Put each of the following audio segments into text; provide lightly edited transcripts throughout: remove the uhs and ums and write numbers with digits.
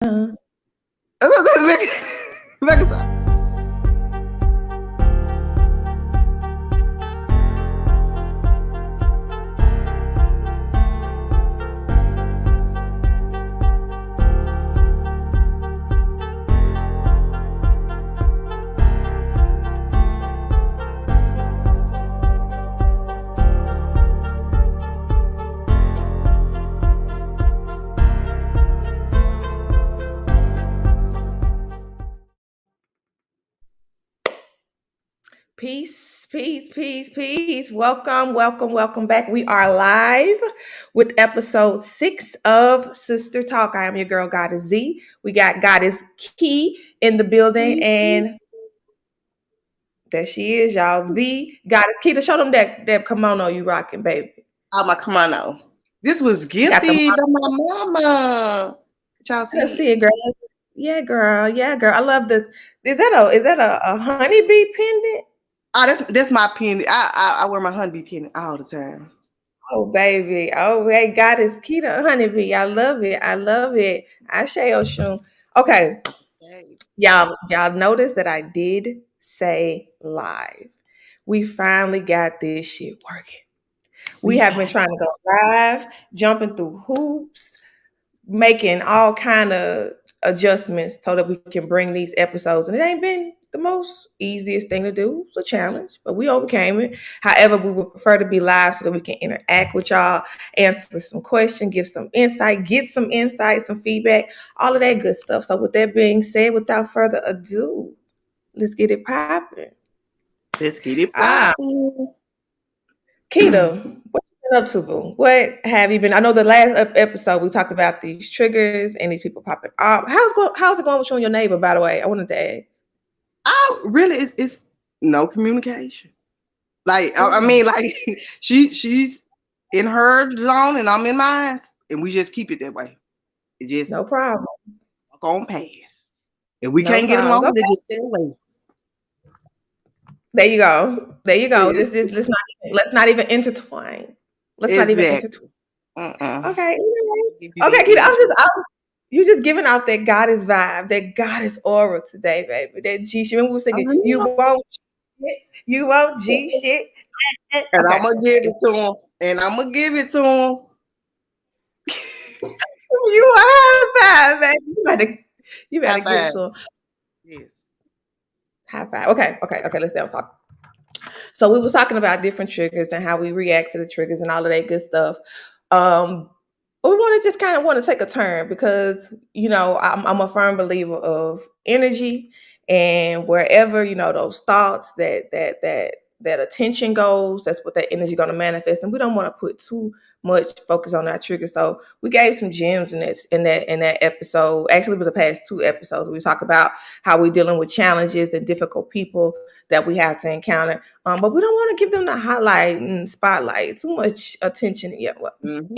Uh, Peace, peace, peace, peace. Welcome back. We are live with episode 6 of Sister Talk. I am your girl, Goddess Z. We got Goddess Key in the building, and there she is, y'all. The Goddess Key. To show them that kimono you rocking, baby. Oh, my kimono. This was Got the gifted by my mama. Y'all Let's see see it, girl. Yeah, girl. Yeah, girl. I love this. Is that a honeybee pendant? That's my pendant. I wear my honeybee pendant all the time. Oh, baby. Oh, hey, God is key to honeybee. I love it. I love it. I share Oshun. Okay. Hey. Y'all notice that I did say live. We finally got this shit working. We have been trying to go live, jumping through hoops, making all kind of adjustments so that we can bring these episodes. And it ain't been the most easiest thing to do. It's a challenge, but we overcame it. However, we would prefer to be live so that we can interact with y'all, answer some questions, give some insight, get some insight, some feedback, all of that good stuff. So with that being said, without further ado, let's get it popping. Let's get it Ah, popping. Keto, what you been up to, boo? What have you been? I know the last episode we talked about these triggers and these people popping up. How's it going with you and your neighbor? By the way, I wanted to ask. Oh, really? It's no communication. Like I Mm, mean, like she's in her zone and I'm in mine, and we just keep it that way. It just no problem. walk on past. If we No can't get problems. along, Okay, they just stay away. there you go. There you go. Yeah, Let's not even intertwine. Let's not even exactly. intertwine. Uh-uh. Okay. Give you Okay, that Keto. energy. You just giving out that goddess vibe, that goddess aura today, baby. That G shit. Remember we were I singing, know. you won't G shit. And I'm Okay. gonna give it to him. And I'm gonna give it to him. You are high five, baby. You better High give it five. to him. Yes. High five. Okay. Let's down talk. So we was talking about different triggers and how we react to the triggers and all of that good stuff. But we want to just kind of want to take a turn because I'm a firm believer of energy, and wherever those thoughts that attention goes, that's what that energy going to manifest, and we don't want to put too much focus on that trigger. So we gave some gems in that episode. Actually, it was the past 2 episodes. We talk about how we're dealing with challenges and difficult people that we have to encounter. But we don't want to give them the highlight and spotlight, too much attention. Yeah. Well, Mm-hmm.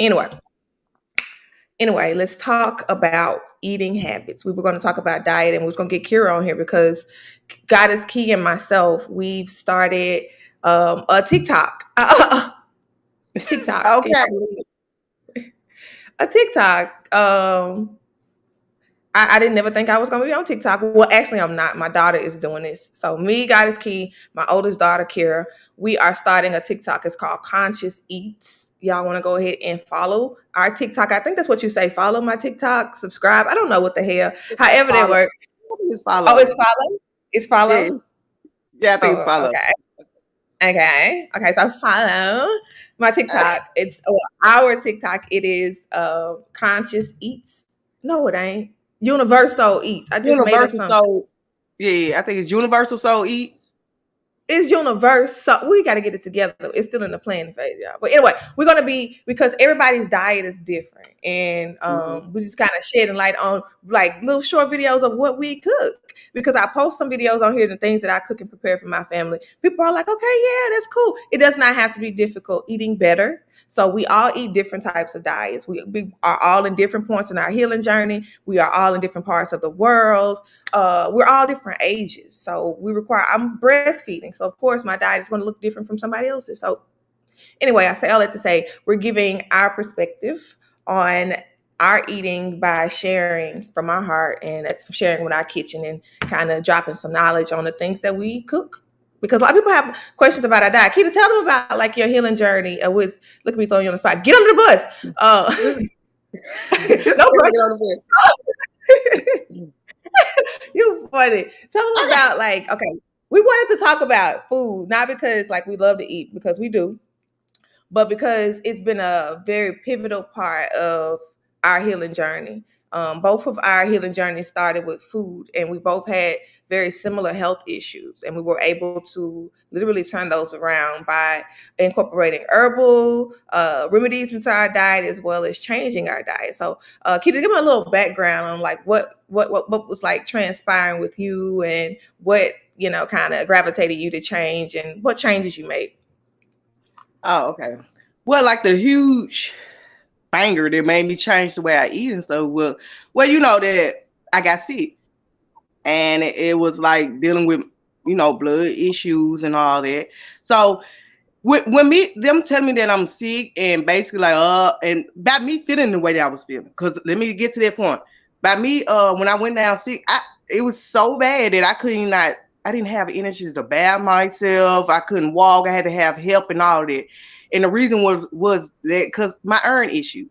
anyway, let's talk about eating habits. We were going to talk about diet, and we are going to get Kira on here because Goddess Key and myself, we've started a TikTok. TikTok. Can Okay. you believe it? A TikTok. I didn't never think I was going to be on TikTok. Well, actually, I'm not. My daughter is doing this. So me, Goddess Key, my oldest daughter, Kira, we are starting a TikTok. It's called Conscious Eats. Y'all want to go ahead and follow our TikTok. I think that's what you say. Follow my TikTok, subscribe. I don't know what the hell. However that Follow. works. I think it's Oh, follow. it's follow? It's Yeah. follow? Yeah, I think it's Oh, follow. okay. Okay, so follow my TikTok. Our TikTok. It is Conscious Eats. No, it ain't. Universal Eats. I just made up Universal something. Soul. Yeah, I think it's Universal Soul Eats. It's universal. We got to get it together. It's still in the planning phase, y'all. But anyway, we're gonna be because everybody's diet is different, and Mm-hmm. we're just kind of shedding light on like little short videos of what we cook. Because I post some videos on here, the things that I cook and prepare for my family. People are like, okay, yeah, that's cool. It does not have to be difficult. Eating better. So we all eat different types of diets. We are all in different points in our healing journey. We are all in different parts of the world. We're all different ages. So I'm breastfeeding. So of course my diet is going to look different from somebody else's. So anyway, I say all that to say we're giving our perspective on our eating by sharing from our heart, and that's sharing with our kitchen and kind of dropping some knowledge on the things that we cook. Because a lot of people have questions about our diet. Keita, tell them about like your healing journey with. Look at me throwing you on the spot. Get under the bus. No pressure. You funny. Tell them about like, okay, we wanted to talk about food, not because like we love to eat, because we do, but because it's been a very pivotal part of our healing journey. Both of our healing journeys started with food, and we both had very similar health issues, and we were able to literally turn those around by incorporating herbal remedies into our diet as well as changing our diet. So, Keita, give me a little background on like what was like transpiring with you, and what kind of gravitated you to change, and what changes you made. Oh, okay. Well, like the huge banger that made me change the way I eat and stuff. Well, you know that I got sick, and it was like dealing with blood issues and all that. So when them telling me that I'm sick and basically like and by me feeling the way that I was feeling, because let me get to that point. By me when I went down sick, it was so bad that I didn't have energy to bath myself. I couldn't walk. I had to have help and all that. And the reason was that because my iron issue.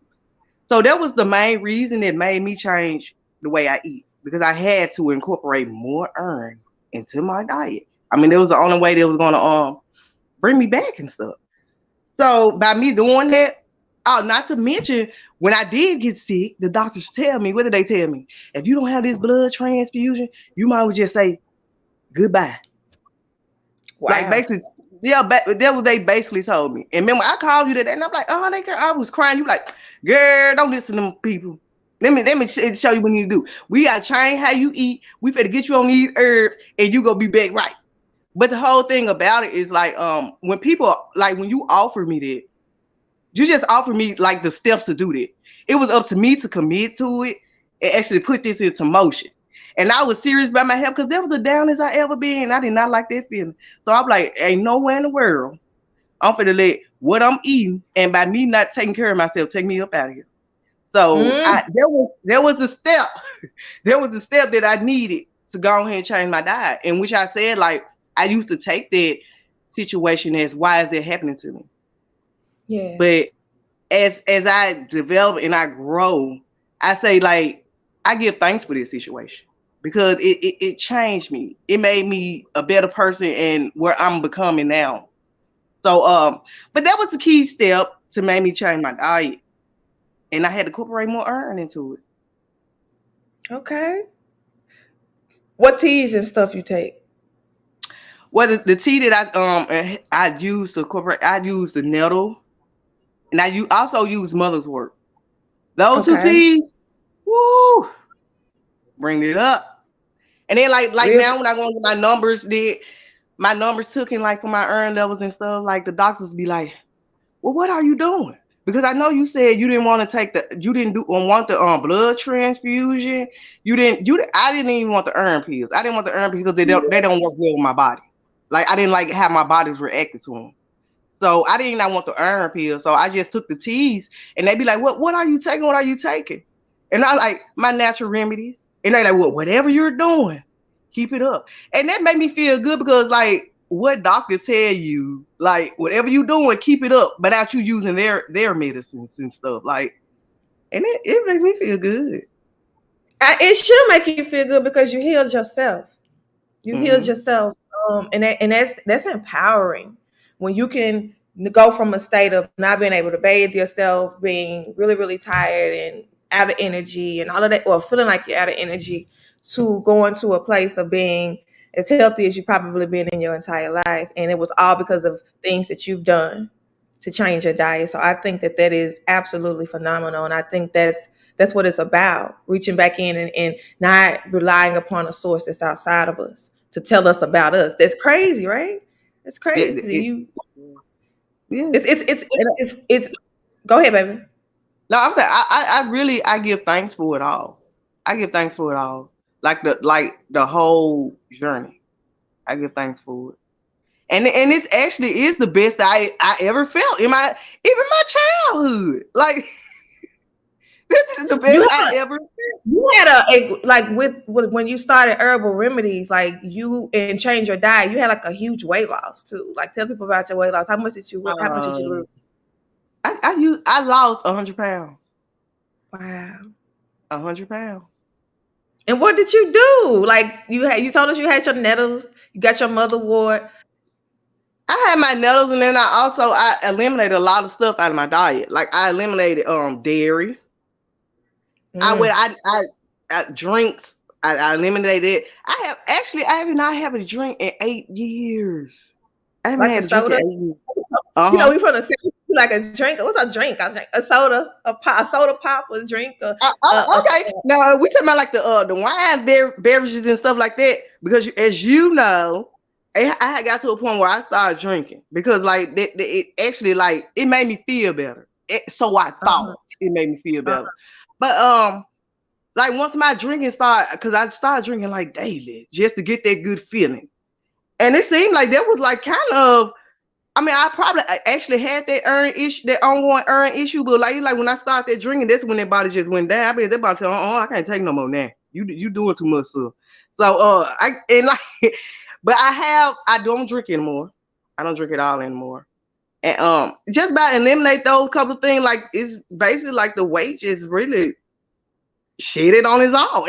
So that was the main reason that made me change the way I eat, because I had to incorporate more iron into my diet. I mean, that was the only way that was gonna bring me back and stuff. So by me doing that, oh, not to mention when I did get sick, the doctors tell me, what did they tell me? If you don't have this blood transfusion, you might as well just say goodbye. Like Wow. basically, yeah, that was they basically told me. And remember, I called you that day, and I'm like, oh, I was crying. You like, girl, don't listen to them people. Let me show you what you do. We gotta change how you eat. We better get you on these herbs, and you gonna be back right. But the whole thing about it is like, when people like when you offer me that, you just offered me like the steps to do that. It was up to me to commit to it and actually put this into motion. And I was serious about my health because that was the downest I ever been. I did not like that feeling. So I'm like, ain't nowhere in the world I'm finna let what I'm eating and by me not taking care of myself take me up out of here. So Mm. there was the step. There was the step that I needed to go ahead and change my diet. In which I said, like, I used to take that situation as why is that happening to me? Yeah. But as I develop and I grow, I say like I give thanks for this situation because it changed me. It made me a better person and where I'm becoming now. So but that was the key step to make me change my diet. And I had to incorporate more iron into it. Okay. What teas and stuff you take? Well, the tea that I use to incorporate, I use the nettle, and also use mother's work. Those two Okay. teas, woo, bring it up. And then like Real. now when I go into my numbers took in like for my iron levels and stuff, like the doctors be like, well, what are you doing? Because I know you said you didn't want to you didn't want the blood transfusion. I didn't even want the iron pills. I didn't want the iron pills because they don't work well with my body. Like I didn't like how my body's reacted to them. So I didn't not want the iron pills. So I just took the teas, and they be like, what are you taking? What are you taking? And I like my natural remedies. And they like, well, whatever you're doing, keep it up. And that made me feel good because like what doctors tell you, like whatever you doing, keep it up, but out you using their medicines and stuff. Like, and it makes me feel good. It should make you feel good because you healed yourself. You healed Mm-hmm. yourself, and that's empowering when you can go from a state of not being able to bathe yourself, being really really tired and out of energy and all of that, or feeling like you're out of energy, to going to a place of being as healthy as you've probably been in your entire life, and it was all because of things that you've done to change your diet. So I think that is absolutely phenomenal, and I think that's what it's about, reaching back in and not relying upon a source that's outside of us to tell us about us. That's crazy, right? It's crazy. It, You yeah. it's go ahead, baby. No, I'm saying I really I give thanks for it all. I give thanks for it all. Like the whole journey. I give thanks for it. And it's actually is the best I ever felt in my even my childhood. Like This is the You best I had ever. you had a like with when you started herbal remedies, like you and change your diet, you had like a huge weight loss too. Like tell people about your weight loss. How much did you lose? Um, I lost 100 pounds. Wow. 100 pounds. And what did you do? Like you told us you had your nettles, you got your motherwort. I had my nettles, and then I eliminated a lot of stuff out of my diet. Like I eliminated dairy. I went Mm, I drinks. I eliminated it. I have not had a drink in 8 years. I haven't like a had a drink in soda. 8 years. Uh You know, huh. we from the city, like a drink. What's a drink? I was like a soda, a soda pop, a drink, Okay. Now we talking about like the wine beverages and stuff like that because as you know, I had got to a point where I started drinking because like it actually like it made me feel better. So I uh-huh, thought it made me feel better, uh-huh, but like once my drinking started, because I started drinking like daily just to get that good feeling, and it seemed like that was like kind of. I mean, I actually had that that ongoing urine issue, but like when I started drinking, that's when that body just went down. I mean, that body said, "Oh, I can't take no more now. You doing too much, sir." So I and like, but I don't drink anymore. I don't drink at all anymore. And just about eliminate those couple of things, like it's basically like the weight is really shitted on its own.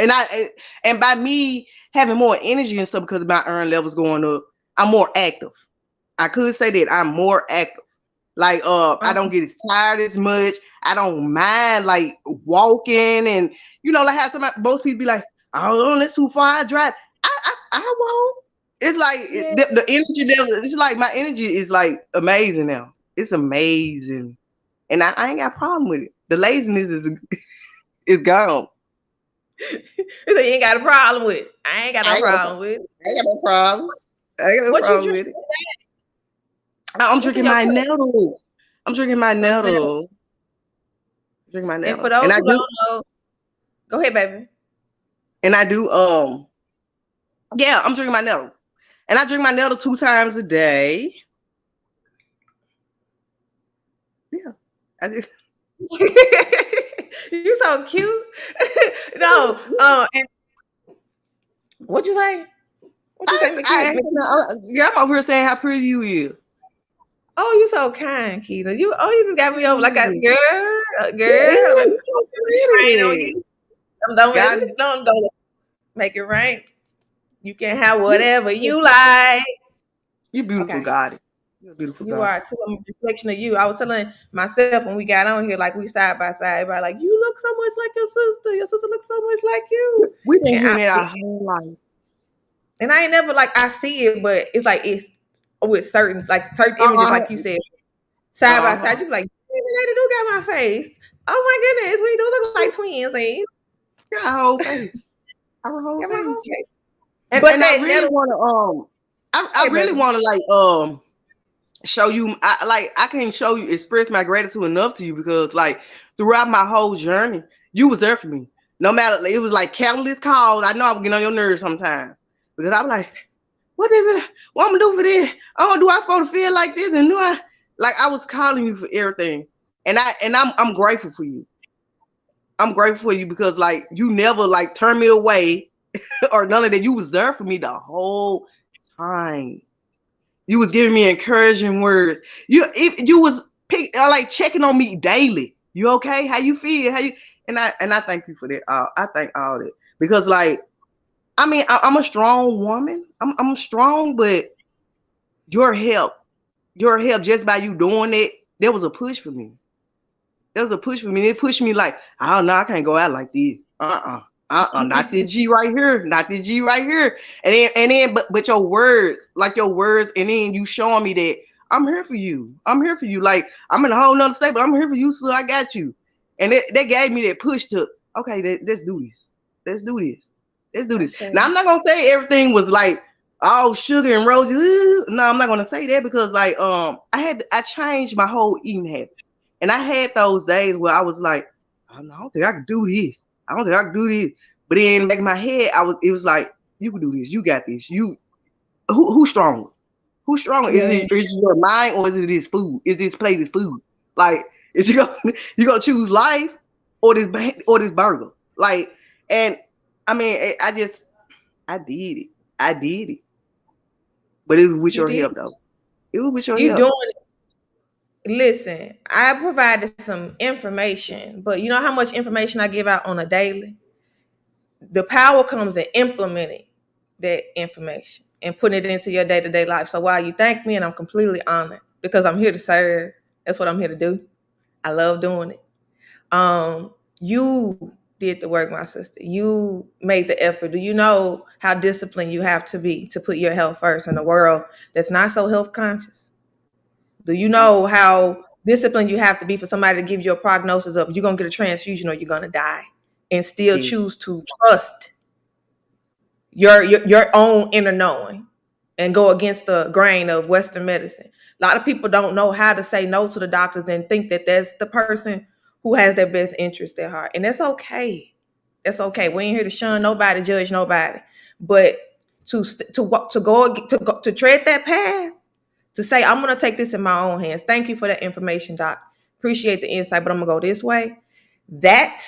And by me having more energy and stuff because my iron levels going up, I'm more active. I could say that I'm more active. Like I don't uh-huh. get as tired as much. I don't mind like walking and like how most people be like, oh, that's too far. I drive. I won't. It's like Yeah. the energy level. It's like my energy is like amazing now. It's amazing, and I ain't got a problem with it. The laziness is gone. So you ain't got a problem with it. I ain't got I no ain't got problem with it. I ain't got no problems. I ain't got no What you problem drink? with it. I'm What's in drinking your my cup? nettle. I'm drinking my Some nettle. nettle. Drinking my And for nettle, those who don't know, go ahead, baby. and I do yeah, I'm drinking my nettle, and I drink my nettle 2 times a day. Yeah, I do. You so cute. No, and what you say? What you say, I Makita? ain't yeah, I'm over here saying how pretty you is. Oh, you so kind, Keita. You just got me over like a Mm. girl. Let me You so rain on pretty. you. God, Don't make it rain. You can have you whatever you like. you beautiful, Okay. God. You're a beautiful You God. are too. I'm a reflection of you. I was telling myself when we got on here, like we side by side, everybody like, you look so much like your sister. Your sister looks so much like you. We've been And hearing it our whole life. I ain't never like I see it, but it's like it's with certain images, like you Uh said, side by side. huh. You be like, they do got my face. Oh my goodness, we do look like twins, and Got our whole face. Our whole got my face. whole face. But And I that really nettle, want to I hey really baby. want to like show you I can't show you express my gratitude enough to you because like throughout my whole journey you was there for me no matter it was like countless calls. I know I would get on your nerves sometimes because I'm like, what is it, what I'm gonna do for this? Oh, do I supposed to feel like this? And do I like I was calling you for everything, and I'm grateful for you. I'm grateful for you because like you never like turned me away or none of that. You was there for me the whole time. You was giving me encouraging words. You was like checking on me daily. You okay? How you feel? How you? And I thank you for that. I thank all that because like I mean I'm a strong woman. I'm strong, but your help, your help just by you doing it, there was a push for me. There was a push for me. It pushed me like I don't know. I can't go out like this. Not this G right here. Not this G right here. But your words, like your words, and then you showing me that I'm here for you. I'm here for you. Like I'm in a whole nother state, but I'm here for you, so I got you. And that gave me that push to okay, let's do this. Let's do this. Let's do I this. Now say, I'm not gonna say everything was like all sugar and roses. No, I'm not gonna say that because like I changed my whole eating habit. And I had those days where I was like, I don't think I can do this. I don't think I can do this. But then back in my head, it was like, you can do this. You got this. Who's stronger? Who's stronger? yeah. Is it your mind or is it this food? Is this plate of food? Like, is you gonna you gonna choose life or this burger. Like, and I mean, I did it. I did it. But it was with You your did. help though. It was with your You help. doing it. Listen, I provided some information, but you know how much information I give out on a daily? The power comes in implementing that information and putting it into your day-to-day life. So while you thank me, and I'm completely honored because I'm here to serve, that's what I'm here to do. I love doing it. You did the work, my sister. You made the effort. Do you know how disciplined you have to be to put your health first in a world that's not so health conscious? Do you know how disciplined you have to be for somebody to give you a prognosis of you're gonna get a transfusion or you're gonna die, and still Yeah. choose to trust your own inner knowing and go against the grain of Western medicine? A lot of people don't know how to say no to the doctors and think that that's the person who has their best interest at heart, and that's okay. That's okay. We ain't here to shun nobody, judge nobody, but to tread that path, to say I'm gonna take this in my own hands. Thank you for that information, Doc. Appreciate the insight, but I'm gonna go this way. That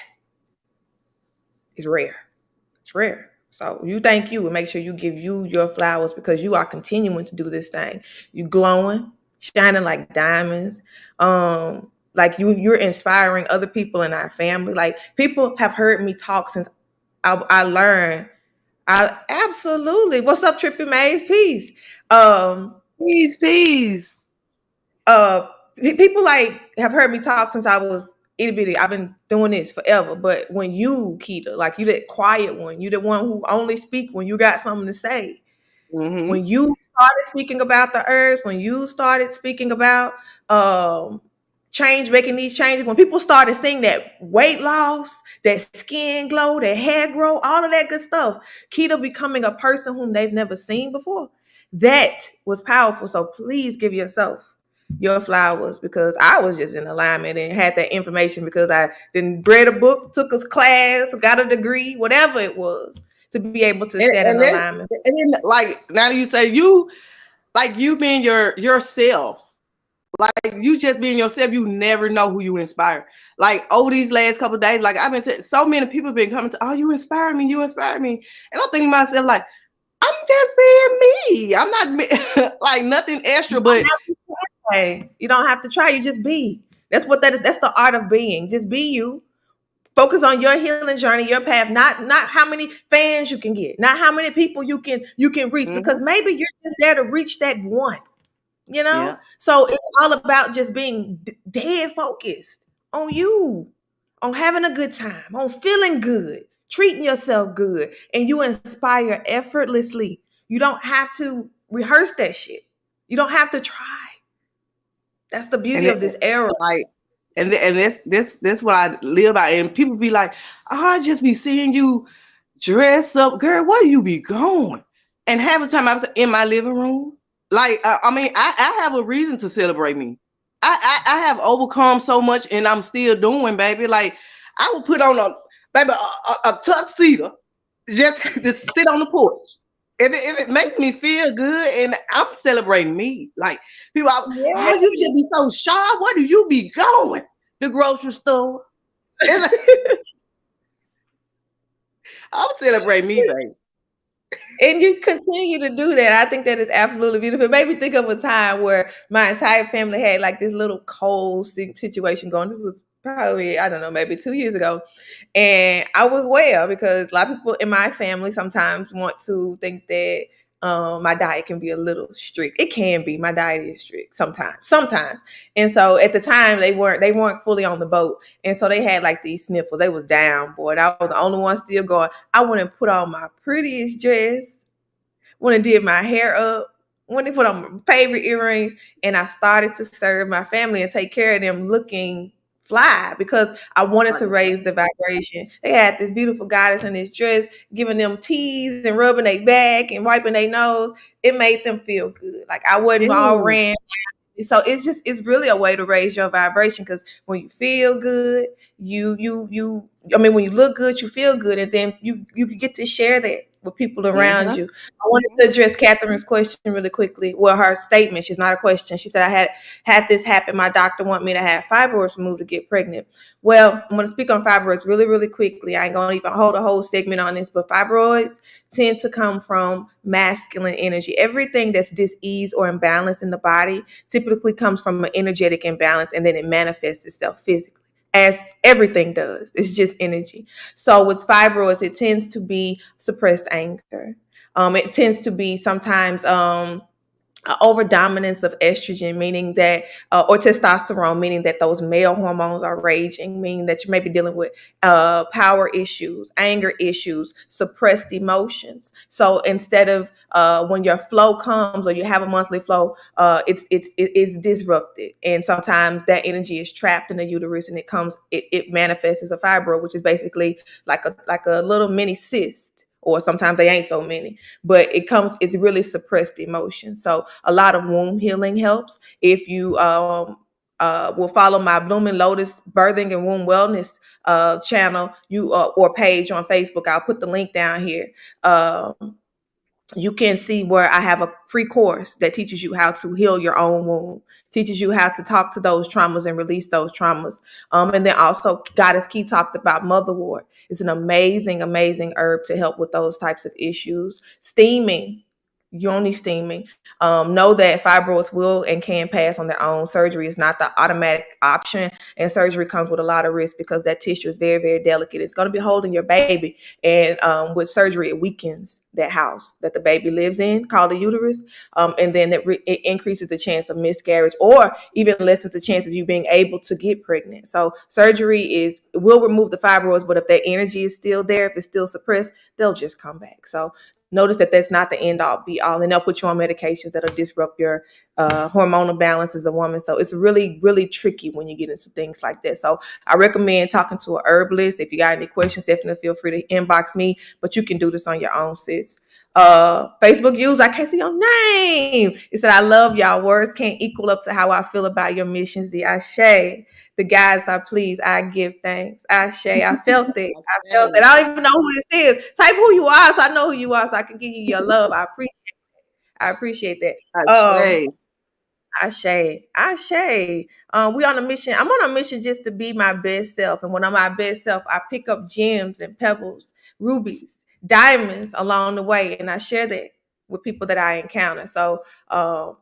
is rare. It's rare. So you thank you and make sure you give you your flowers because you are continuing to do this thing. You glowing, shining like diamonds. Like you're inspiring other people in our family. Like people have heard me talk since I learned. I absolutely. What's up, Trippy Maze? Peace. Um, Peace, peace. uh People like have heard me talk since I was itty bitty. I've been doing this forever. But when you, Keita, like you that quiet one, you the one who only speak when you got something to say. Mm-hmm. When you started speaking about the herbs, when you started speaking about um making these changes, when people started seeing that weight loss, that skin glow, that hair grow, all of that good stuff, Keto becoming a person whom they've never seen before, that was powerful. So please give yourself your flowers because I was just in alignment and had that information because I didn't read a book, took a class, got a degree, whatever it was, to be able to stand in And then alignment. and then like now that you say you like you being yourself. Like you just being yourself, you never know who you inspire. Like over these last couple of days, like I've been so many people been coming to, oh, you inspire me, you inspire me, and I'm thinking to myself like, I'm just being me. I'm not like nothing extra, but You don't have to try. You just be. That's what that is. That's the art of being. Just be you. Focus on your healing journey, your path. Not how many fans you can get. Not how many people you can reach. Because mm-hmm, maybe you're just there to reach that one. You know. yeah, So it's all about just being dead focused on you, on having a good time, on feeling good, treating yourself good, and you inspire effortlessly. You don't have to rehearse that shit. You don't have to try. That's the and beauty it, of this era. like and this what I live by, and people be like, oh, I just be seeing you dress up, girl. Where do you be going? And half the time I was in my living room. Like I mean, I have a reason to celebrate me. I have overcome so much, and I'm still doing, baby. Like I would put on a tuxedo just to sit on the porch. If it makes me feel good, and I'm celebrating me. Like people, Yeah. oh, you just be so sharp. Where do you be going? The grocery store. And like, I'm celebrating me, baby. And you continue to do that. I think that is absolutely beautiful. It made me think of a time where my entire family had like this little cold situation going. This was probably, I don't know, maybe 2 years ago. And I was well because a lot of people in my family sometimes want to think that my diet can be a little strict. It can be. My diet is strict sometimes. And so at the time they weren't fully on the boat. And so they had like these sniffles. They was down, boy. And I was the only one still going. I went and put on my prettiest dress, went and did my hair up, went and put on my favorite earrings, and I started to serve my family and take care of them looking fly because I wanted to raise the vibration. They had this beautiful goddess in this dress, giving them teas and rubbing their back and wiping their nose. It made them feel good. Like I wasn't all Yeah. ran. So it's really a way to raise your vibration because when you feel good, you I mean when you look good, you feel good, and then you get to share that. with people around Mm-hmm. you. I wanted to address Catherine's question really quickly. Well, her statement. She's not a question. She said, "I had this happen. My doctor want me to have fibroids removed to get pregnant." Well, I'm going to speak on fibroids really, really quickly. I ain't going to even hold a whole segment on this, but fibroids tend to come from masculine energy. Everything that's dis-ease or imbalanced in the body typically comes from an energetic imbalance, and then it manifests itself physically, as everything does. It's just energy. So with fibroids, it tends to be suppressed anger. It tends to be sometimes over dominance of estrogen, meaning that, or testosterone, meaning that those male hormones are raging, meaning that you may be dealing with power issues, anger issues, suppressed emotions. So instead of when your flow comes or you have a monthly flow, it's disrupted, and sometimes that energy is trapped in the uterus, and it manifests as a fibroid, which is basically like a little mini cyst, or sometimes they ain't so many, but it's really suppressed emotion. So a lot of womb healing helps. If you will follow my Blooming Lotus Birthing and Womb Wellness channel, or page on Facebook, I'll put the link down here. You can see where I have a free course that teaches you how to heal your own womb, teaches you how to talk to those traumas and release those traumas. And then also, Goddess Key talked about motherwort. It's an amazing, amazing herb to help with those types of issues. Steaming, yoni steaming. Know that fibroids will and can pass on their own. Surgery is not the automatic option, and surgery comes with a lot of risk because that tissue is very, very delicate. It's going to be holding your baby, and with surgery, it weakens that house that the baby lives in, called the uterus, and then it increases the chance of miscarriage, or even lessens the chance of you being able to get pregnant. So surgery will remove the fibroids, but if that energy is still there, if it's still suppressed, they'll just come back. So notice that that's not the end all be all, and they'll put you on medications that'll disrupt your hormonal balance as a woman. So it's really, really tricky when you get into things like that. So I recommend talking to a herbalist. If you got any questions, definitely feel free to inbox me, but you can do this on your own, sis. Facebook user, I can't see your name. It said, "I love y'all. Words can't equal up to how I feel about your missions. The Ashe. The guys are pleased. I give thanks. Ashe. I felt it. I felt it. I don't even know who this is. Type who you are so I know who you are so I can give you your love. I appreciate that. I Um, say, Ashe. We on a mission. I'm on a mission just to be my best self. And when I'm my best self, I pick up gems and pebbles, rubies, diamonds along the way. And I share that with people that I encounter. So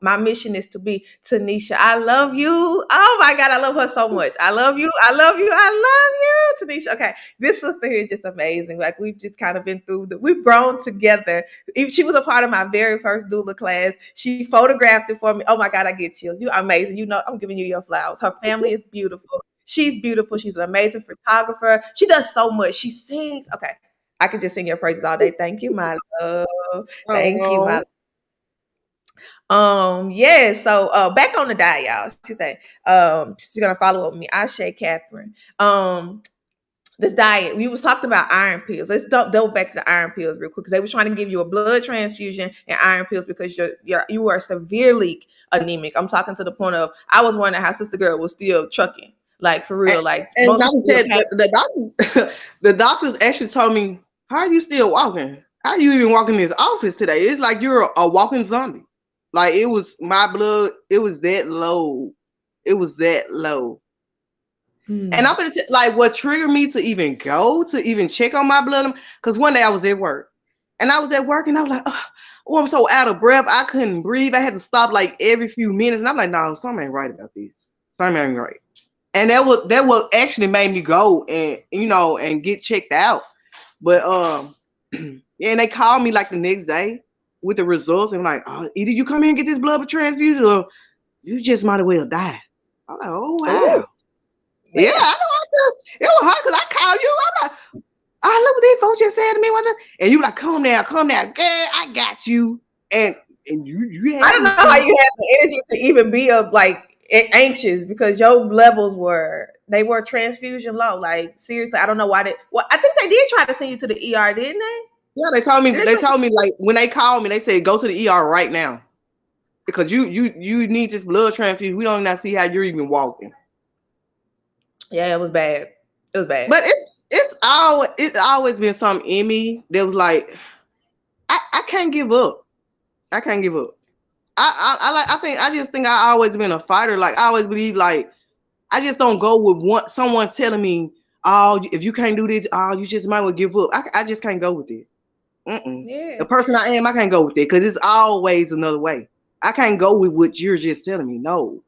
my mission is to be Tanisha. I love you. Oh my God, I love her so much. I love you. I love you. I love you, Tanisha. Okay. This sister here is just amazing. Like, we've just kind of been we've grown together. She was a part of my very first doula class. She photographed it for me. Oh my God, I get chills. You're amazing. You know, I'm giving you your flowers. Her family is beautiful. She's beautiful. She's an amazing photographer. She does so much. She sings. Okay. I could just sing your praises all day. Thank you, my love. Thank you, my oh, yeah, so back on the diet, y'all. She said she's gonna follow up with me. Ashe Catherine. This diet, we was talking about iron pills. Let's double back to the iron pills real quick, because they were trying to give you a blood transfusion and iron pills because you are severely anemic. I'm talking to the point of, I was wondering how Sister Girl was still trucking, like, for and, real. Like, and most like people I would said, pass. the doctors, the doctors actually told me, "How are you still walking? How are you even walking this office today? It's like you're a walking zombie." Like, it was my blood. It was that low. It was that low. And Hmm. I'm gonna like, what triggered me to even go to even check on my blood, because one day I was at work, and I was at work, and I was like, "Oh, I'm so out of breath. I couldn't breathe. I had to stop like every few minutes." And I'm like, "No, something ain't right about this. Something ain't right." And that was actually made me go and, and get checked out. But yeah, and they called me like the next day with the results, and like, "Oh, either you come here and get this blood transfusion, or you just might as well die." I'm like, "Oh Oh wow." Yeah, man. I know. It was hard because I called you. I'm like, "I look what these folks just said to me, wasn't it?" And you like, come down, girl, I got you. And you I had don't know me how too. you had the energy to even be up, like, anxious, because your levels were transfusion low. Like, seriously, I don't know why they. Well, I think they did try to send you to the ER, didn't they? Yeah, they told me. Did they They try? told me, like, when they called me, they said go to the ER right now because you need this blood transfusion. We don't even see how you're even walking. Yeah, it was bad. It was bad. But it's always been something in me that was like, I can't give up. I can't give up. I just think I always been a fighter. Like I always believe like I just don't go with someone telling me, oh, if you can't do this, oh, you just might well give up. I just can't go with it. Mm-mm. The Yes. person I am, I can't go with it because it's always another way. I can't go with what you're just telling me. No.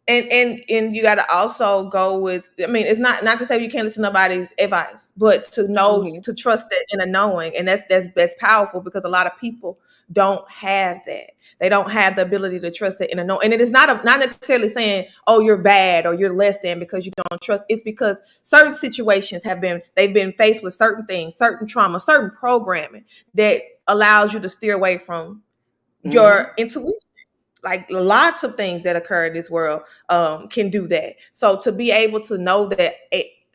And you got to also go with, I mean, it's not to say you can't listen to nobody's advice, but to know, Mm-hmm. to trust that in a knowing. And that's powerful, because a lot of people don't have that. They don't have the ability to trust it in a know. And it is not necessarily saying, oh, you're bad or you're less than because you don't trust. It's because certain situations they've been faced with certain things, certain trauma, certain programming that allows you to steer away from Mm-hmm. your intuition. Like lots of things that occur in this world can do that. So to be able to know that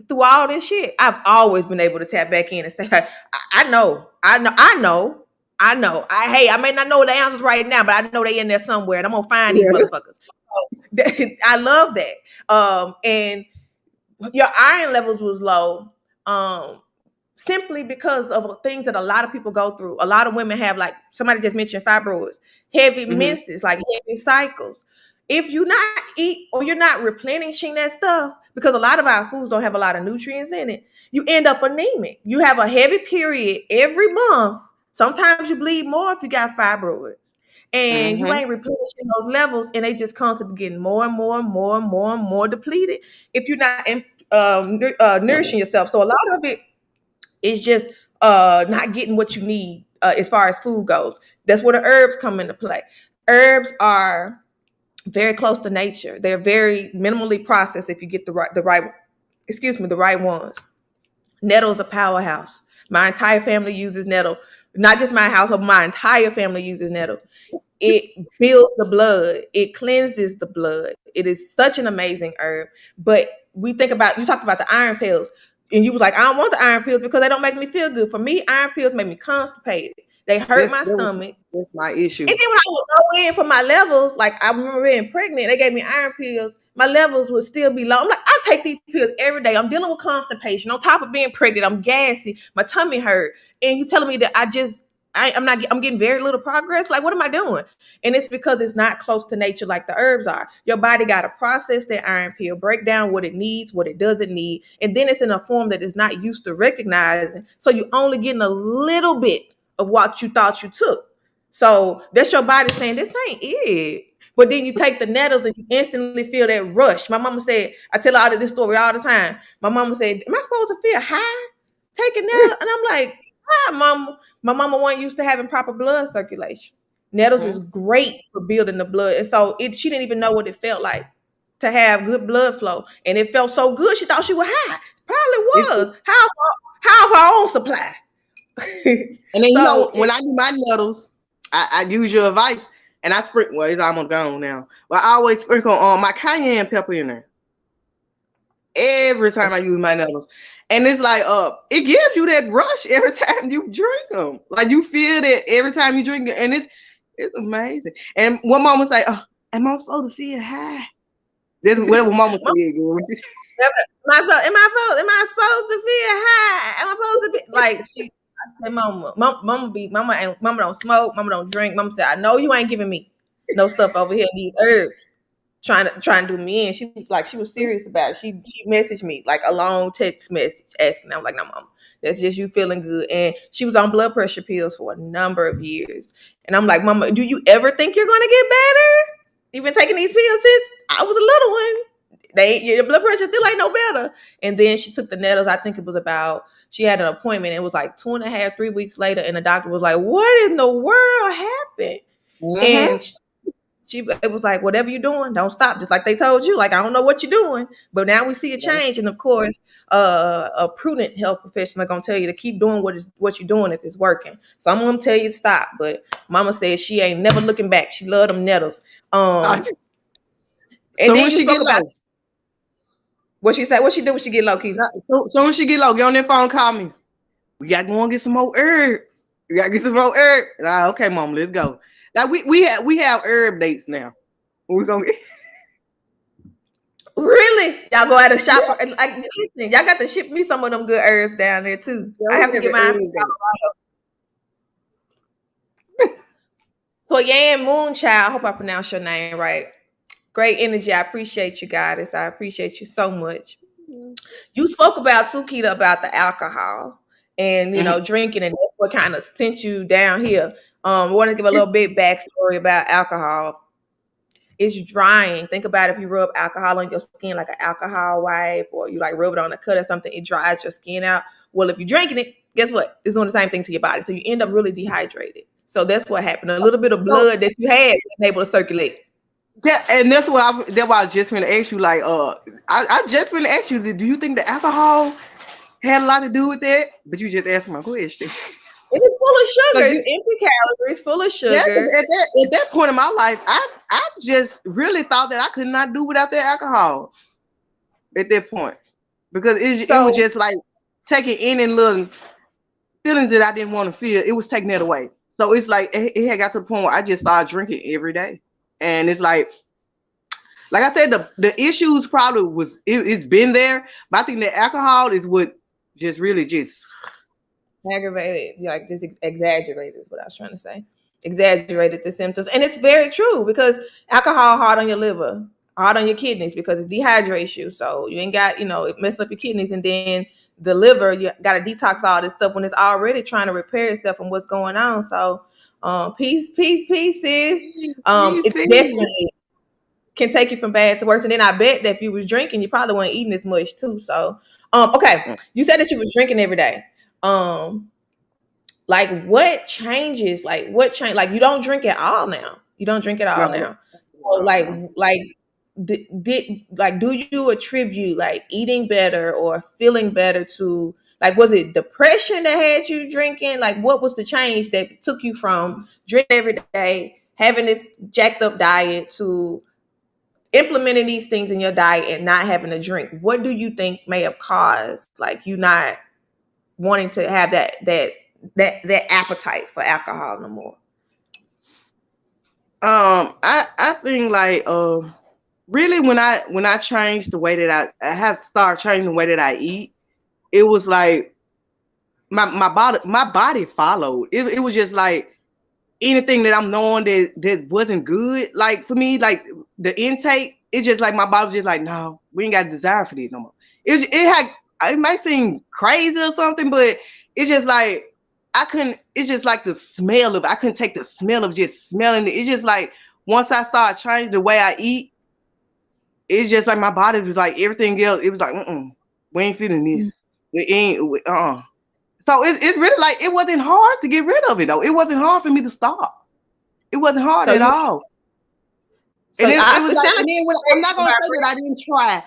through all this shit, I've always been able to tap back in and say, I know, hey, I may not know the answers right now, but I know they in there somewhere, and I'm gonna find these Yeah. motherfuckers. So, I love that. And your iron levels was low. Simply because of things that a lot of people go through. A lot of women have, like somebody just mentioned, fibroids, heavy Mm-hmm. menses, like heavy cycles. If you're not eat or you're not replenishing that stuff, because a lot of our foods don't have a lot of nutrients in it, you end up anemic. You have a heavy period every month. Sometimes you bleed more if you got fibroids. And you Mm-hmm. ain't replenishing those levels, and they just constantly getting more and more and more and more and more depleted if you're not nourishing yourself. So a lot of it, it's just not getting what you need as far as food goes. That's where the herbs come into play. Herbs are very close to nature. They're very minimally processed if you get the right ones. Nettle's a powerhouse. My entire family uses nettle. Not just my household, my entire family uses nettle. It builds the blood. It cleanses the blood. It is such an amazing herb. But you talked about the iron pills, and you was like, I don't want the iron pills because they don't make me feel good. For me, iron pills make me constipated. They hurt That's my stomach. that's my And issue. then when I would go in for my levels, like I remember being pregnant, they gave me iron pills. My levels would still be low. I'm like, I take these pills every day. I'm dealing with constipation. On top of being pregnant, I'm gassy. My tummy hurt. And you telling me that I'm getting very little progress. Like, what am I doing? And it's because it's not close to nature like the herbs are. Your body got to process that iron pill, break down what it needs, what it doesn't need. And then it's in a form that is not used to recognizing. So you're only getting a little bit of what you thought you took. So that's your body saying, this ain't it. But then you take the nettles and you instantly feel that rush. My mama said, I tell her this story all the time. My mama said, am I supposed to feel high taking nettle? And I'm like, hi, mama. My mama wasn't used to having proper blood circulation. Nettles is Mm-hmm. great for building the blood. And so she didn't even know what it felt like to have good blood flow. And it felt so good, she thought she was high. Probably It's, was. How of her own supply. and then So when I do my nettles, I use your advice and I sprinkle. Well, it's almost gone now, but I always sprinkle on my cayenne pepper in there every time I use my nettles. And it's like it gives you that rush every time you drink them. Like you feel that every time you drink it, and it's amazing. And what mama say, oh, am I supposed to feel high? That's what mama said. Girl. Am I supposed to feel high? Am I supposed to be like she? I say, mama don't smoke, mama don't drink. Mama said, I know you ain't giving me no stuff over here, these herbs, trying to do me in. She was serious about it. She messaged me like a long text message asking. I'm like, no, mama, that's just you feeling good. And she was on blood pressure pills for a number of years. And I'm like, mama, do you ever think you're gonna get better? You've been taking these pills since I was a little one. Your blood pressure still ain't no better. And then she took the nettles. I think it was about, she had an appointment. It was like 2.5, 3 weeks later, and the doctor was like, "What in the world happened?" Mm-hmm. And it was like, "Whatever you're doing, don't stop." Just like they told you, like, I don't know what you're doing, but now we see a change. And of course, a prudent health professional gonna tell you to keep doing what you're doing if it's working. So I'm gonna tell you to stop. But Mama said she ain't never looking back. She loved them nettles. And So then when you she spoke get about low, what she said. What she do when she get low, Keith? so when she get low, get on that phone, call me. We got to go and get some more herbs. We got to get some more herbs. Okay, mom, let's go. Like we have herb dates now. We gonna get. Really? Y'all go out and shop for, like, listen, y'all got to ship me some of them good herbs down there too. Yeah, I we have to have get an mine from herb date. Colorado. So Yan Moonchild, I hope I pronounced your name right. Great energy. I appreciate you, goddess. I appreciate you so much. You spoke about Sukita about the alcohol and Mhm. drinking, and that's what kind of sent you down here. I want to give a It- little bit backstory about alcohol. It's drying. Think about if you rub alcohol on your skin like an alcohol wipe, or you like rub it on a cut or something, it dries your skin out. Well, if you're drinking it, guess what? It's doing the same thing to your body. So you end up really dehydrated. So that's what happened. A little bit of so blood that you had wasn't able to circulate. and that's why I just gonna ask you. Like, I just gonna ask you. Do you think the alcohol had a lot to do with that? But you just asked my question. It is full of Cause sugar. It's you, empty calories, full of yeah, cause sugar. at that point in my life, I just really thought that I could not do without that alcohol at that point because it was So just like taking any little feelings that I didn't want to feel. It was taking it away. So it's like it had got to the point where I just started drinking every day, and it's like I said, the issues probably it's been there, but I think the alcohol is what just really just aggravated, like this exaggerated is what I was trying to say. Exaggerated the symptoms, and it's very true because alcohol hard on your liver, hard on your kidneys because it dehydrates you. So you ain't got it messes up your kidneys, and then the liver you got to detox all this stuff when it's already trying to repair itself from what's going on. So, peace, peace, peace, sis. peace, It peace. definitely can take you from bad to worse. And then I bet that if you was drinking, you probably weren't eating as much too. So, okay, you said that you was drinking every day. Um, like what changes? Like what change? Like you don't drink at all now. You don't drink at all No, now. So no. did like do you attribute like eating better or feeling better to like was it depression that had you drinking? Like what was the change that took you from drinking every day, having this jacked up diet to implementing these things in your diet and not having a drink? What do you think may have caused like you not wanting to have that appetite for alcohol no more? I think like really when I changed the way that I have to start changing the way that I eat, it was like my body followed. It was just like anything that I'm knowing that wasn't good, like for me, like the intake, it's just like my body was just like, no, we ain't got a desire for this no more. It might seem crazy or something, but it's just like I couldn't. It's just like the smell of. I couldn't take the smell of just smelling it. It's just like once I start changing the way I eat, it's just like my body was like everything else. It was like, we ain't feeling this. We ain't. So it's really like it wasn't hard to get rid of it though. It wasn't hard for me to stop. It wasn't hard So at you all. so And it I was it like, sounds like and then when I'm not you're gonna crazy say that I about didn't try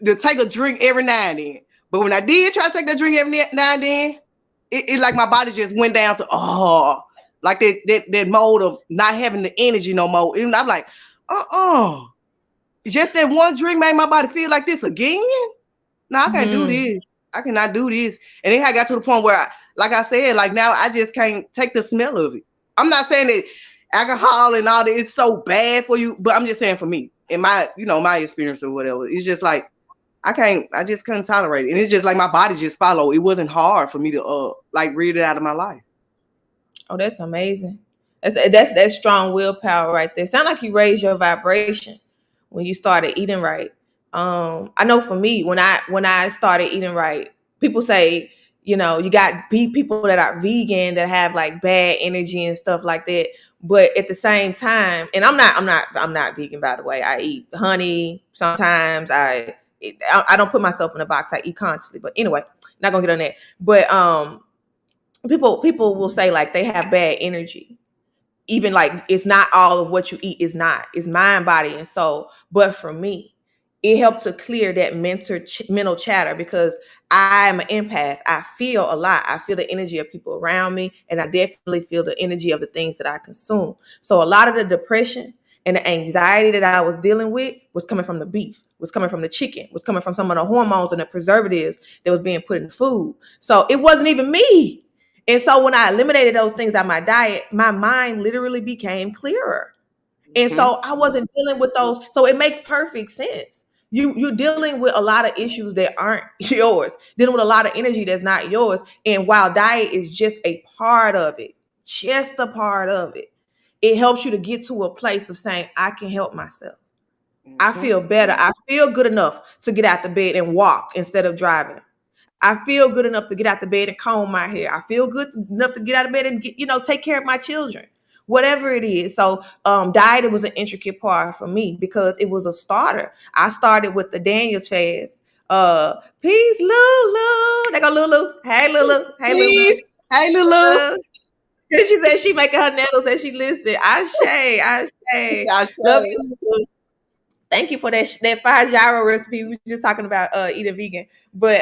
to take a drink every now and then, but when I did try to take that drink every now and then, it like my body just went down to like that mode of not having the energy no more. And I'm like, just that one drink made my body feel like this again. No, I can't do Mhm. this. I cannot do this. And then I got to the point where, like I said, like now I just can't take the smell of it. I'm not saying that alcohol and all that it's so bad for you, but I'm just saying for me, in my my experience or whatever, it's just like I just couldn't tolerate it, and it's just like my body just followed. It wasn't hard for me to like read it out of my life. Oh, that's amazing. That's strong willpower right there. Sound like you raised your vibration when you started eating right. I know for me, when I started eating right, people say, you got people that are vegan that have like bad energy and stuff like that. But at the same time, and I'm not vegan by the way. I eat honey sometimes. I don't put myself in a box. I eat consciously. But anyway, not gonna get on that. But people will say like they have bad energy, even like it's not all of what you eat is not, it's mind, body, and soul. But for me, it helped to clear that mental chatter because I'm an empath. I feel a lot. I feel the energy of people around me, and I definitely feel the energy of the things that I consume. So a lot of the depression and the anxiety that I was dealing with was coming from the beef, was coming from the chicken, was coming from some of the hormones and the preservatives that was being put in food. So it wasn't even me. And so when I eliminated those things out of my diet, my mind literally became clearer. And Hmm. so I wasn't dealing with those. So it makes perfect sense. You're dealing with a lot of issues that aren't yours, dealing with a lot of energy that's not yours. And while diet is just a part of it, just a part of it, it helps you to get to a place of saying, I can help myself. I Mm-hmm. feel better. I feel good enough to get out the bed and walk instead of driving. I feel good enough to get out the bed and comb my hair. I feel good enough to get out of bed and get, take care of my children, whatever it is. So diet was an intricate part for me because it was a starter. I started with the Daniel's fast. Peace, Lulu. They go Lulu. Hey, Lulu. Hey, Lulu. Please. Hey, Lulu. She said she making her nails and she listened. I say, I love say. you, Lulu. Thank you for that fire gyro recipe. We were just talking about eating vegan, but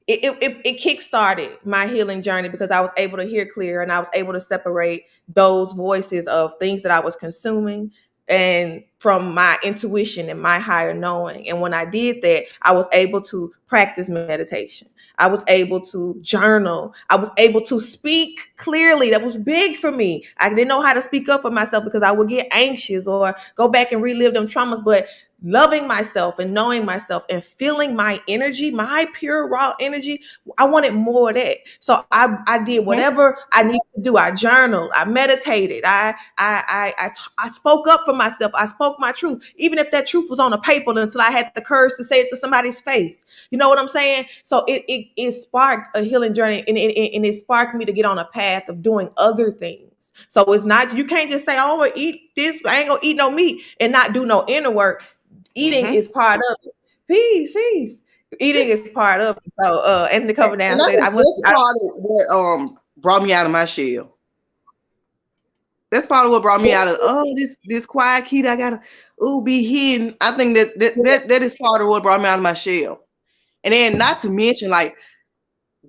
it kickstarted my healing journey because I was able to hear clear and I was able to separate those voices of things that I was consuming and from my intuition and my higher knowing. And when I did that, I was able to practice meditation. I was able to journal. I was able to speak clearly. That was big for me. I didn't know how to speak up for myself because I would get anxious or go back and relive them traumas. But loving myself and knowing myself and feeling my energy, my pure raw energy, I wanted more of that. So I did Mm-hmm. whatever I needed to do. I journaled, I meditated, I spoke up for myself. I spoke my truth, even if that truth was on a paper until I had the courage to say it to somebody's face. You know what I'm saying? So it sparked a healing journey and it sparked me to get on a path of doing other things. So it's not, you can't just say, oh, I'm gonna eat this, I ain't gonna eat no meat and not do no inner work. Eating Mm-hmm. is part of it. Peace. Eating is part of it. So and the And, cover and downstairs. that's part of what brought me out of my shell. That's part of what brought me out of this quiet kid. I gotta be hidden. I think that is part of what brought me out of my shell. And then not to mention like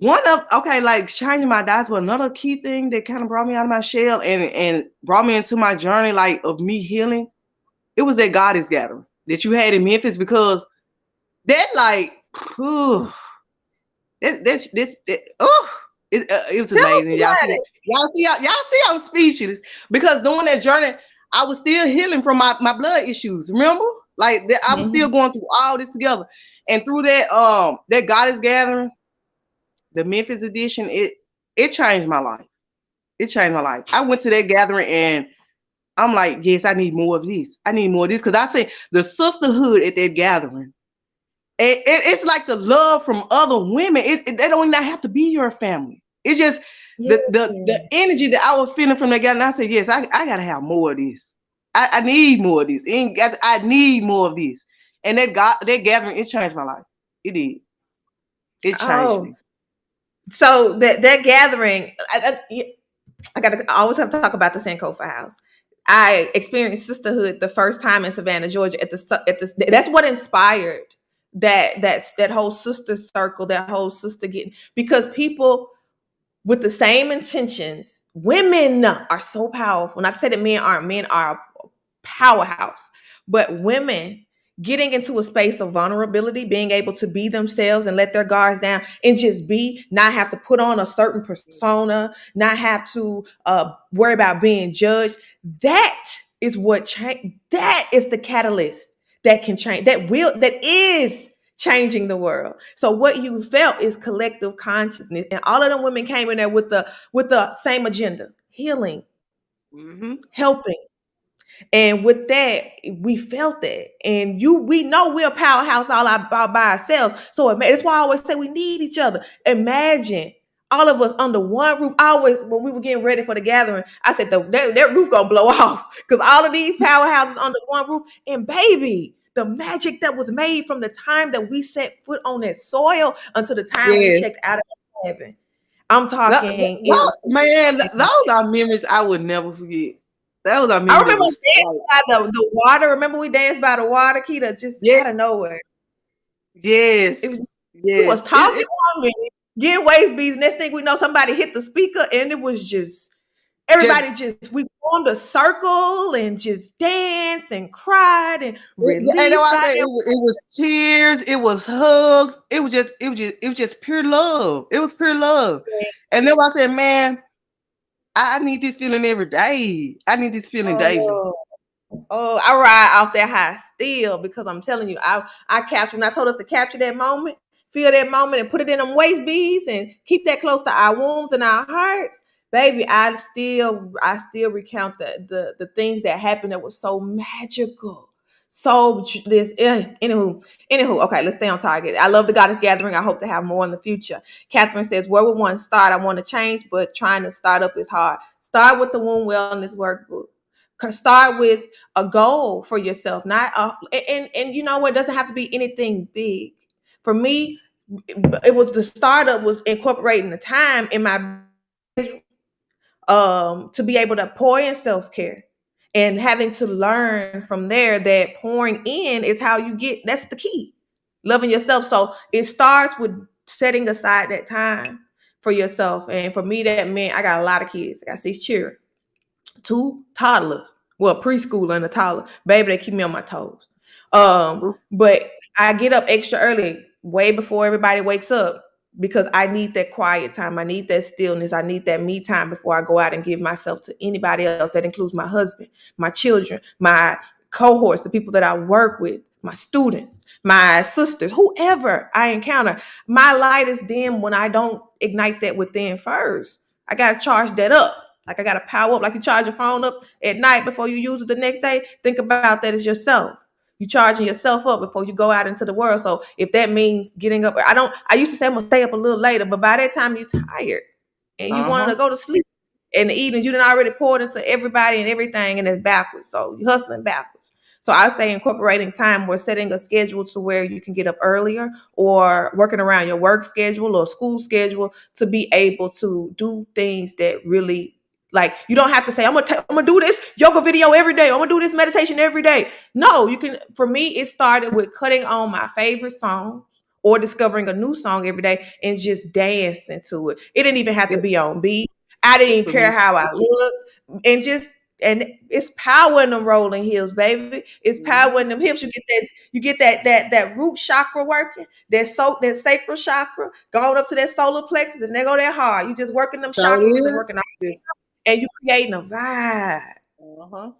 like changing my diet was another key thing that kind of brought me out of my shell and brought me into my journey like of me healing. It was that God is gathering that you had in Memphis because that like whew, it was Tell us amazing. about it. Y'all see I'm speechless because during that journey, I was still healing from my blood issues. Remember, like I was still Mhm. going through all this together, and through that God is gathering, the Memphis edition, it changed my life. It changed my life. I went to that gathering and I'm like, yes, I need more of this. I need more of this because I say the sisterhood at that gathering. It's like the love from other women. They don't even have to be your family. It's just Yeah. the energy that I was feeling from that guy. And I said, yes, I gotta have more of this. I need more of this. I need more of this. And that gathering, it changed my life. It did. It changed Oh, me. so that gathering, I always have to talk about the Sankofa House. I experienced sisterhood the first time in Savannah, Georgia. That's what inspired that whole sister circle, that whole sister getting, because people with the same intentions, women are so powerful. Not to say that men are a powerhouse, but women getting into a space of vulnerability, being able to be themselves and let their guards down and just be, not have to put on a certain persona, not have to worry about being judged. That is what change. That is the catalyst that can change. That is changing the world. So what you felt is collective consciousness, and all of them women came in there with the same agenda: healing, Mm-hmm. helping. And with that, we felt that. And we know we're a powerhouse all by ourselves. So that's why I always say we need each other. Imagine all of us under one roof. I always, when we were getting ready for the gathering, I said that roof gonna blow off because all of these powerhouses under one roof. And baby, the magic that was made from the time that we set foot on that soil until the time we Yes. checked out of heaven. I'm talking, it was. Man, those are memories I would never forget. Those are I memories that remember was dancing like, by the water. Remember we danced by the water, Keita, just yeah, out of nowhere. yes, It was, we yes. was talking one minute, getting waist beats. Next thing we know, somebody hit the speaker, and it was just Just everybody just we formed a circle and just danced and cried and and released I by said that. it was tears, it was hugs, it was just pure love. It was pure love. And then I said, man, I need this feeling every day. I need this feeling daily. Oh, oh, I ride off that high still because I'm telling you, I captured when I told us to capture that moment, feel that moment, and put it in them waist beads and keep that close to our wombs and our hearts. baby, I still recount the things that happened that was so magical. So this anywho, okay, let's stay on target. I love the Goddess Gathering. I hope to have more in the future. Catherine says, where would one start? I want to change, but trying to start up is hard. Start with the Womb Wellness Workbook. Start with a goal for yourself, not and you know what, it doesn't have to be anything big. For me, it was the startup was incorporating the time in my to be able to pour in self-care and having to learn from there that pouring in is how you get, that's the key, loving yourself. So it starts with setting aside that time for yourself. And for me, that meant I got a lot of kids. I got 6 children, 2 toddlers, well, preschool and a toddler. Baby, they keep me on my toes. But I get up extra early, way before everybody wakes up, because I need that quiet time. I need that stillness. I need that me time before I go out and give myself to anybody else. That includes my husband, my children, my cohorts, the people that I work with, my students, my sisters, whoever I encounter. My light is dim when I don't ignite that within first. I got to charge that up. Like I got to power up, like you charge your phone up at night before you use it the next day. Think about that as yourself. You charging yourself up before you go out into the world. So if that means getting up, I used to say I'm gonna stay up a little later, but by that time you're tired and you want to go to sleep. In the evenings, you done already poured into everybody and everything, and it's backwards. So you're hustling backwards. So I say incorporating time or setting a schedule to where you can get up earlier, or working around your work schedule or school schedule to be able to do things that really, like, you don't have to say, I'm gonna do this yoga video every day. I'm gonna do this meditation every day. No, you can. For me, it started with cutting on my favorite songs or discovering a new song every day and just dancing to it. It didn't even have to be on beat. I didn't even care how I look. And it's power in them rolling heels, baby. It's power in them hips. You get that root chakra working, that sacral chakra, going up to that solar plexus, and they go that hard. You just working them chakras and working on, and you creating a vibe. Uh-huh.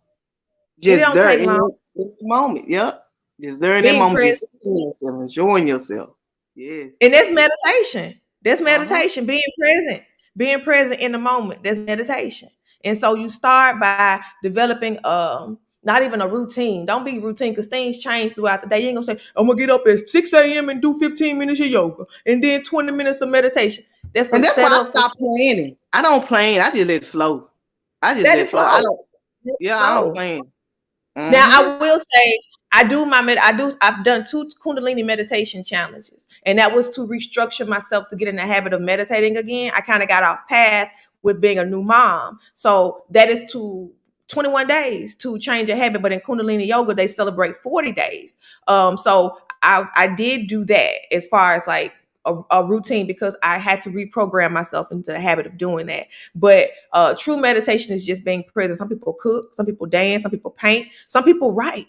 It Just don't there take in long. the moment. Yep. Just there in that Being moment, just present. enjoying yourself. Yes. And that's meditation. That's Uh-huh. meditation. Being present in the moment. That's meditation. And so you start by developing not even a routine. Don't be routine, because things change throughout the day. You ain't gonna say, I'm gonna get up at 6 a.m. and do 15 minutes of yoga and then 20 minutes of meditation. That's a And that's why I setup for stopped planning. I don't plan. I just let it flow. I just let let it it flow. I flow. don't. Let it Yeah, I don't flow. plan. Now Mm-hmm. I will say I've done 2 Kundalini meditation challenges, and that was to restructure myself to get in the habit of meditating again. I kind of got off path with being a new mom, so that is to 21 days to change a habit. But in Kundalini yoga, they celebrate 40 days. So I did do that as far as like a routine, because I had to reprogram myself into the habit of doing that. But true meditation is just being present. Some people cook, some people dance, some people paint, some people write.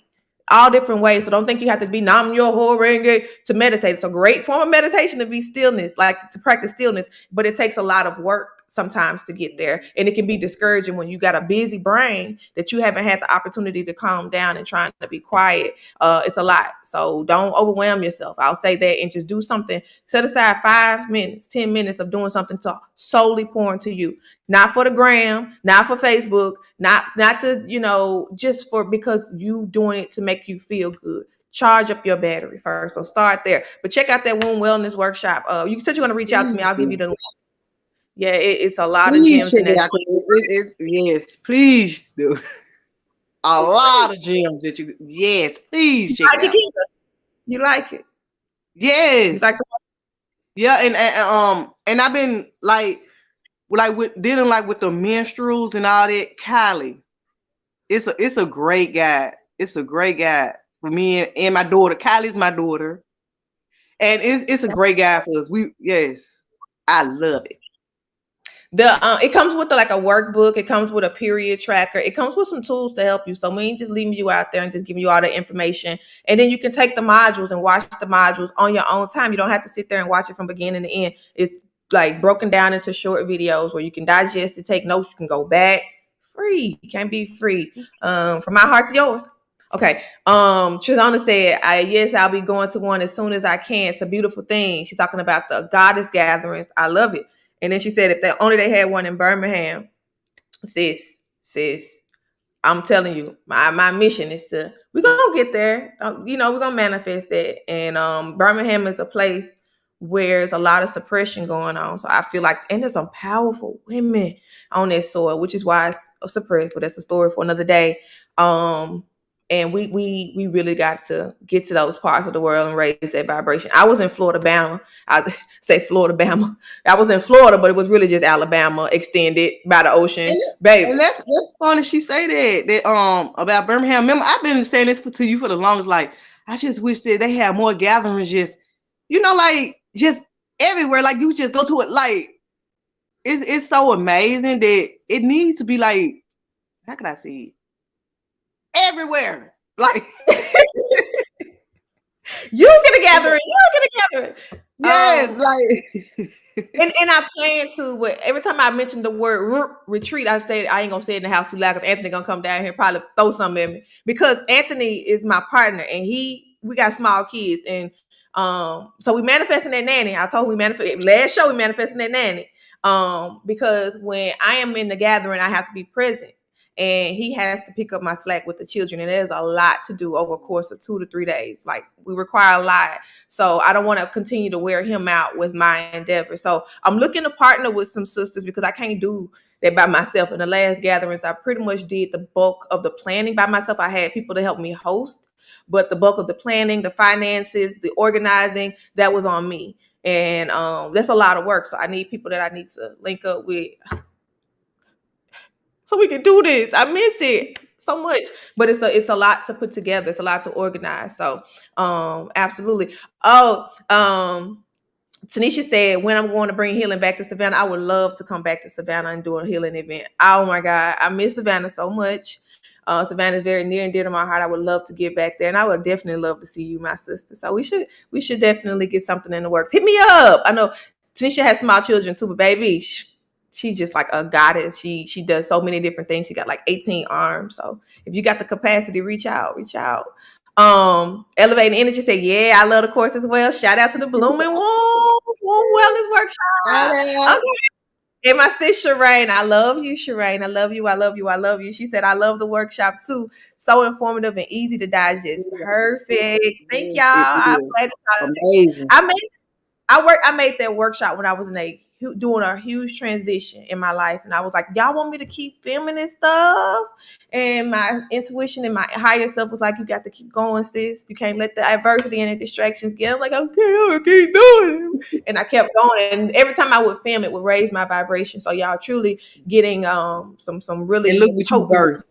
All different ways. So don't think you have to be nam yo ho renge to meditate. It's a great form of meditation to be stillness, like to practice stillness, but it takes a lot of work sometimes to get there. And it can be discouraging when you got a busy brain that you haven't had the opportunity to calm down and trying to be quiet. It's a lot. So don't overwhelm yourself. I'll say that, and just do something. Set aside 5 minutes, 10 minutes of doing something to solely pour into you. Not for the gram, not for Facebook, not to, just for, because you doing it to make you feel good. Charge up your battery first. So start there. But check out that Womb Wellness Workshop. You said you're gonna reach out to me. I'll give you the link. Yeah, it's a lot of Please gems check in it that. out. Yes, please do. A It's free. lot of gems that you. Yes, please You check it like it, out. Keita? You like it? You Yes. like the Yeah, and I've been like with dealing like with the minstrels and all that. Kylie, it's a great guide. It's a great guide for me and my daughter. Kylie's my daughter, and it's a great guide for us. Yes, I love it. it comes with like a workbook. It comes with a period tracker. It comes with some tools to help you. So we ain't just leaving you out there and just giving you all the information. And then you can take the modules and watch the modules on your own time. You don't have to sit there and watch it from beginning to end. It's like broken down into short videos where you can digest it, take notes. You can go back. Free. You can't be free. From my heart to yours. Okay. Shazana said, yes, I'll be going to one as soon as I can. It's a beautiful thing. She's talking about the goddess gatherings. I love it. And then she said if they had one in Birmingham, sis, I'm telling you, my mission is to we're gonna get there. We're gonna manifest that. And Birmingham is a place where there's a lot of suppression going on. So I feel like, and there's some powerful women on that soil, which is why it's suppressed. But that's a story for another day. And we really got to get to those parts of the world and raise that vibration. I was in Florida, Bama. I say Florida, Bama. I was in Florida, but it was really just Alabama extended by the ocean, And, baby. and that's funny she say that about Birmingham. Remember, I've been saying this to you for the longest. Like, I just wish that they had more gatherings, just like just everywhere. Like you just go to it. Like it's so amazing that it needs to be like, how can I say it? Everywhere. Like You get a gathering. You get a gathering. yes, like And I plan to, but every time I mention the word retreat, I ain't gonna say it in the house too loud because Anthony gonna come down here and probably throw something at me because Anthony is my partner and we got small kids and so we manifesting that nanny. I told him we manifest last show we manifesting that nanny because when I am in the gathering I have to be present and he has to pick up my slack with the children and there's a lot to do over a course of 2 to 3 days. Like we require a lot. So I don't want to continue to wear him out with my endeavor. So I'm looking to partner with some sisters because I can't do that by myself. In the last gatherings, I pretty much did the bulk of the planning by myself. I had people to help me host, but the bulk of the planning, the finances, the organizing, that was on me. And that's a lot of work. So I need people that I need to link up with so we can do this. I miss it so much, but it's a lot to put together. It's a lot to organize. So, absolutely. Oh, Tanisha said, when I'm going to bring healing back to Savannah, I would love to come back to Savannah and do a healing event. Oh my God, I miss Savannah so much. Savannah is very near and dear to my heart. I would love to get back there, and I would definitely love to see you, my sister. So we should definitely get something in the works. Hit me up. I know Tanisha has small children too, but baby, she's just like a goddess. She does so many different things. She got like 18 arms. So if you got the capacity, reach out. Elevating Energy said, yeah, I love the course as well. Shout out to the Blooming Womb Wellness Workshop. Okay. And my sis Shireen, I love you, Shireen. I love you. I love you. I love you. She said, I love the workshop too. So informative and easy to digest. Perfect. Thank y'all. I'm glad amazing. I made that workshop when I was doing a huge transition in my life, and I was like, "Y'all want me to keep filming this stuff?" And my intuition and my higher self was like, "You got to keep going, sis. You can't let the adversity and the distractions get." I'm like, "Okay, I keep doing it," and I kept going. And every time I would film, it would raise my vibration. So y'all truly getting some And look really what you potent. birthed.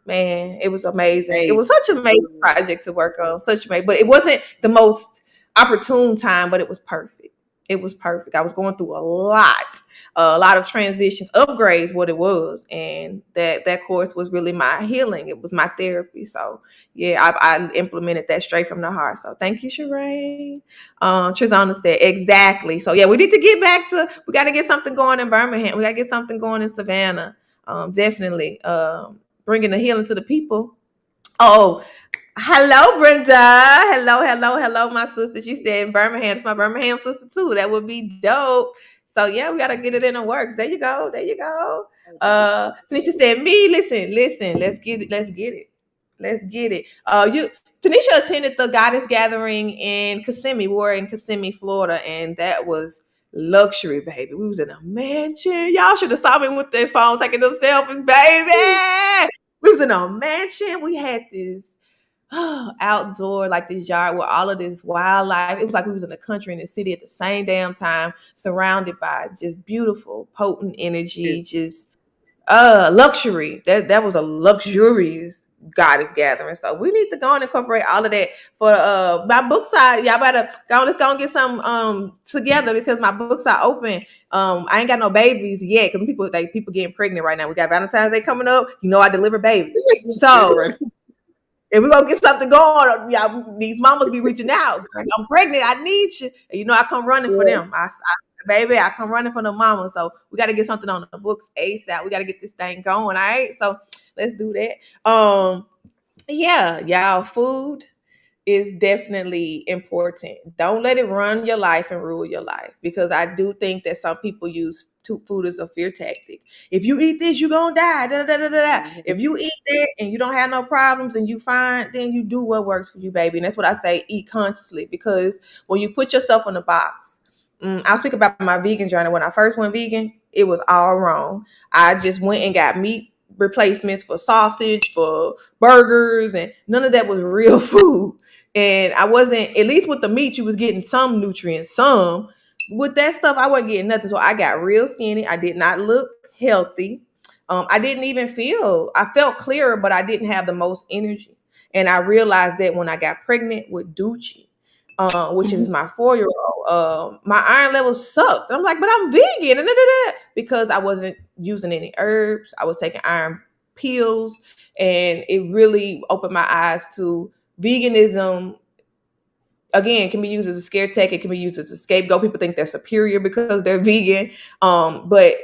Man, it was amazing. It Hey. was such an amazing project to work on. But it wasn't the most opportune time, but it was perfect. It was perfect. I was going through a lot of transitions, upgrades, what it was, and that course was really my healing. It was my therapy. So yeah, I implemented that straight from the heart. So thank you, Sheree. Trizona said exactly. So yeah, we need to get back to. We got to get something going in Birmingham. We got to get something going in Savannah. Definitely. Bringing the healing to the people. Oh, hello, Brenda. Hello, my sister. She said in Birmingham. It's my Birmingham sister too. That would be dope. So yeah, we gotta get it in the works. There you go. Tanisha said, "Me, listen. Let's get it. You, Tanisha attended the Goddess Gathering in Kissimmee. We were in Kissimmee, Florida, and that was luxury, baby. We was in a mansion. Y'all should have saw me with their phone taking them selfies, baby. We was in a mansion. We had this outdoor, like this yard with all of this wildlife. It was like we was in the country and the city at the same damn time, surrounded by just beautiful, potent energy, just luxury. That was a luxurious goddess gathering. So we need to go and incorporate all of that for my book side. Y'all better let's go and get some together because my books are open. I ain't got no babies yet because people getting pregnant right now. We got Valentine's Day coming up. I deliver babies. So if we're gonna get something going, these mamas be reaching out. I'm pregnant, I need you. And I come running for them. I come running for the mama. So we got to get something on the books ASAP. We got to get this thing going. All right. So let's do that. Yeah, y'all, food is definitely important. Don't let it run your life and rule your life, because I do think that some people use food as a fear tactic. If you eat this, you're gonna die. Da, da, da, da, da. If Mhm. you eat that and you don't have no problems and you fine, then you do what works for you, baby. And that's what I say: eat consciously, because when you put yourself in a box, I'll speak about my vegan journey. When I first went vegan, it was all wrong. I just went and got meat replacements for sausage, for burgers, and none of that was real food. And I wasn't, at least with the meat, you was getting some nutrients, some. With that stuff, I wasn't getting nothing. So I got real skinny. I did not look healthy. I didn't even I felt clearer, but I didn't have the most energy. And I realized that when I got pregnant with Doochie, which is my 4 year old, my iron levels sucked. I'm like, but I'm vegan, because I wasn't using any herbs. I was taking iron pills, and it really opened my eyes to veganism. Again, can be used as a scare tactic. It can be used as a scapegoat. People think they're superior because they're vegan. But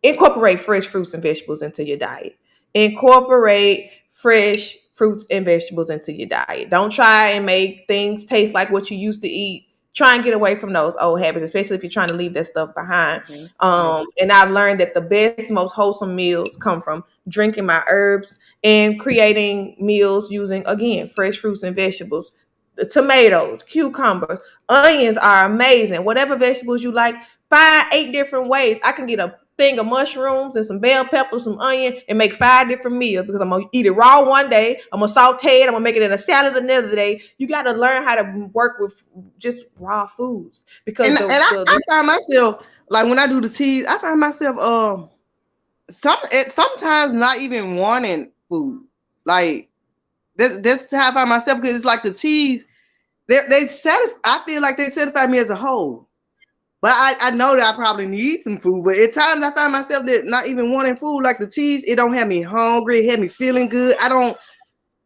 incorporate fresh fruits and vegetables into your diet. Incorporate fresh fruits and vegetables into your diet. Don't try and make things taste like what you used to eat. Try and get away from those old habits, especially if you're trying to leave that stuff behind. Mhm. And I've learned that the best, most wholesome meals come from drinking my herbs and creating meals using, again, fresh fruits and vegetables. The tomatoes, cucumbers, onions are amazing. Whatever vegetables you like, 5, 8 different ways. I can get a thing of mushrooms and some bell peppers, some onion, and make 5 different meals, because I'm gonna eat it raw one day, I'm gonna saute it, I'm gonna make it in a salad another day. You got to learn how to work with just raw foods, because And I the find myself like when I do the teas, I find myself sometimes not even wanting food. Like that's how I find myself, because it's like the teas they satisfy. I feel like they satisfy me as a whole. But I know that I probably need some food. But at times I find myself that not even wanting food. Like the teas, it don't have me hungry. It have me feeling good.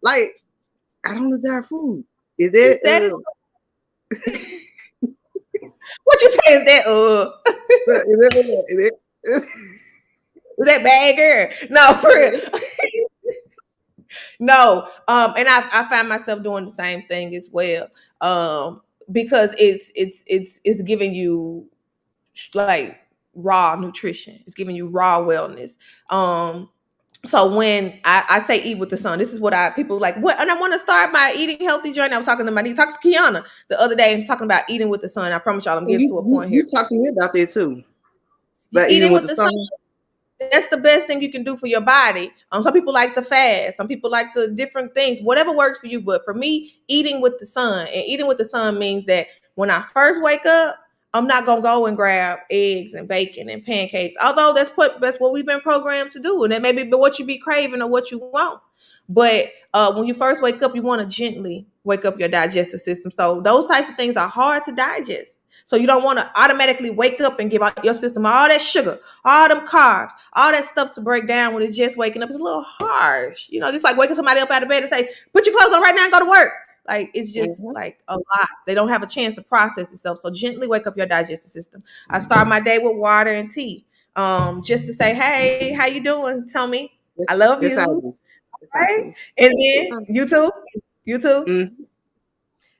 Like. I don't desire food. Is that that is what you say. Is that is it, is that bad girl? No, for real. No, and I find myself doing the same thing as well, because it's giving you like raw nutrition. It's giving you raw wellness. So when I say eat with the sun, this is what people like. What? And I want to start my eating healthy journey. I was talking to my niece, talking to Kiana the other day. I'm talking about eating with the sun. I promise y'all, I'm getting to a point here. you talk to me about that too. About eating Eating with with the the sun, sun. that's the best thing you can do for your body. Some people like to fast. Some people like to different things. Whatever works for you. But for me, eating with the sun, and eating with the sun means that when I first wake up, I'm not gonna go and grab eggs and bacon and pancakes. Although that's what we've been programmed to do, and that may be what you be craving or what you want. But when you first wake up, you want to gently wake up your digestive system. So those types of things are hard to digest. So you don't want to automatically wake up and give out your system all that sugar, all them carbs, all that stuff to break down when it's just waking up. It's a little harsh. Just like waking somebody up out of bed and say, put your clothes on right now and go to work. Like, it's just Mm-hmm. like a lot. They don't have a chance to process itself. So gently wake up your digestive system. I start my day with water and tea. Just to say, hey, how you doing? Tell me, I love That's how I you. do. That's how I Right? do. And That's then how I you too. You too. do.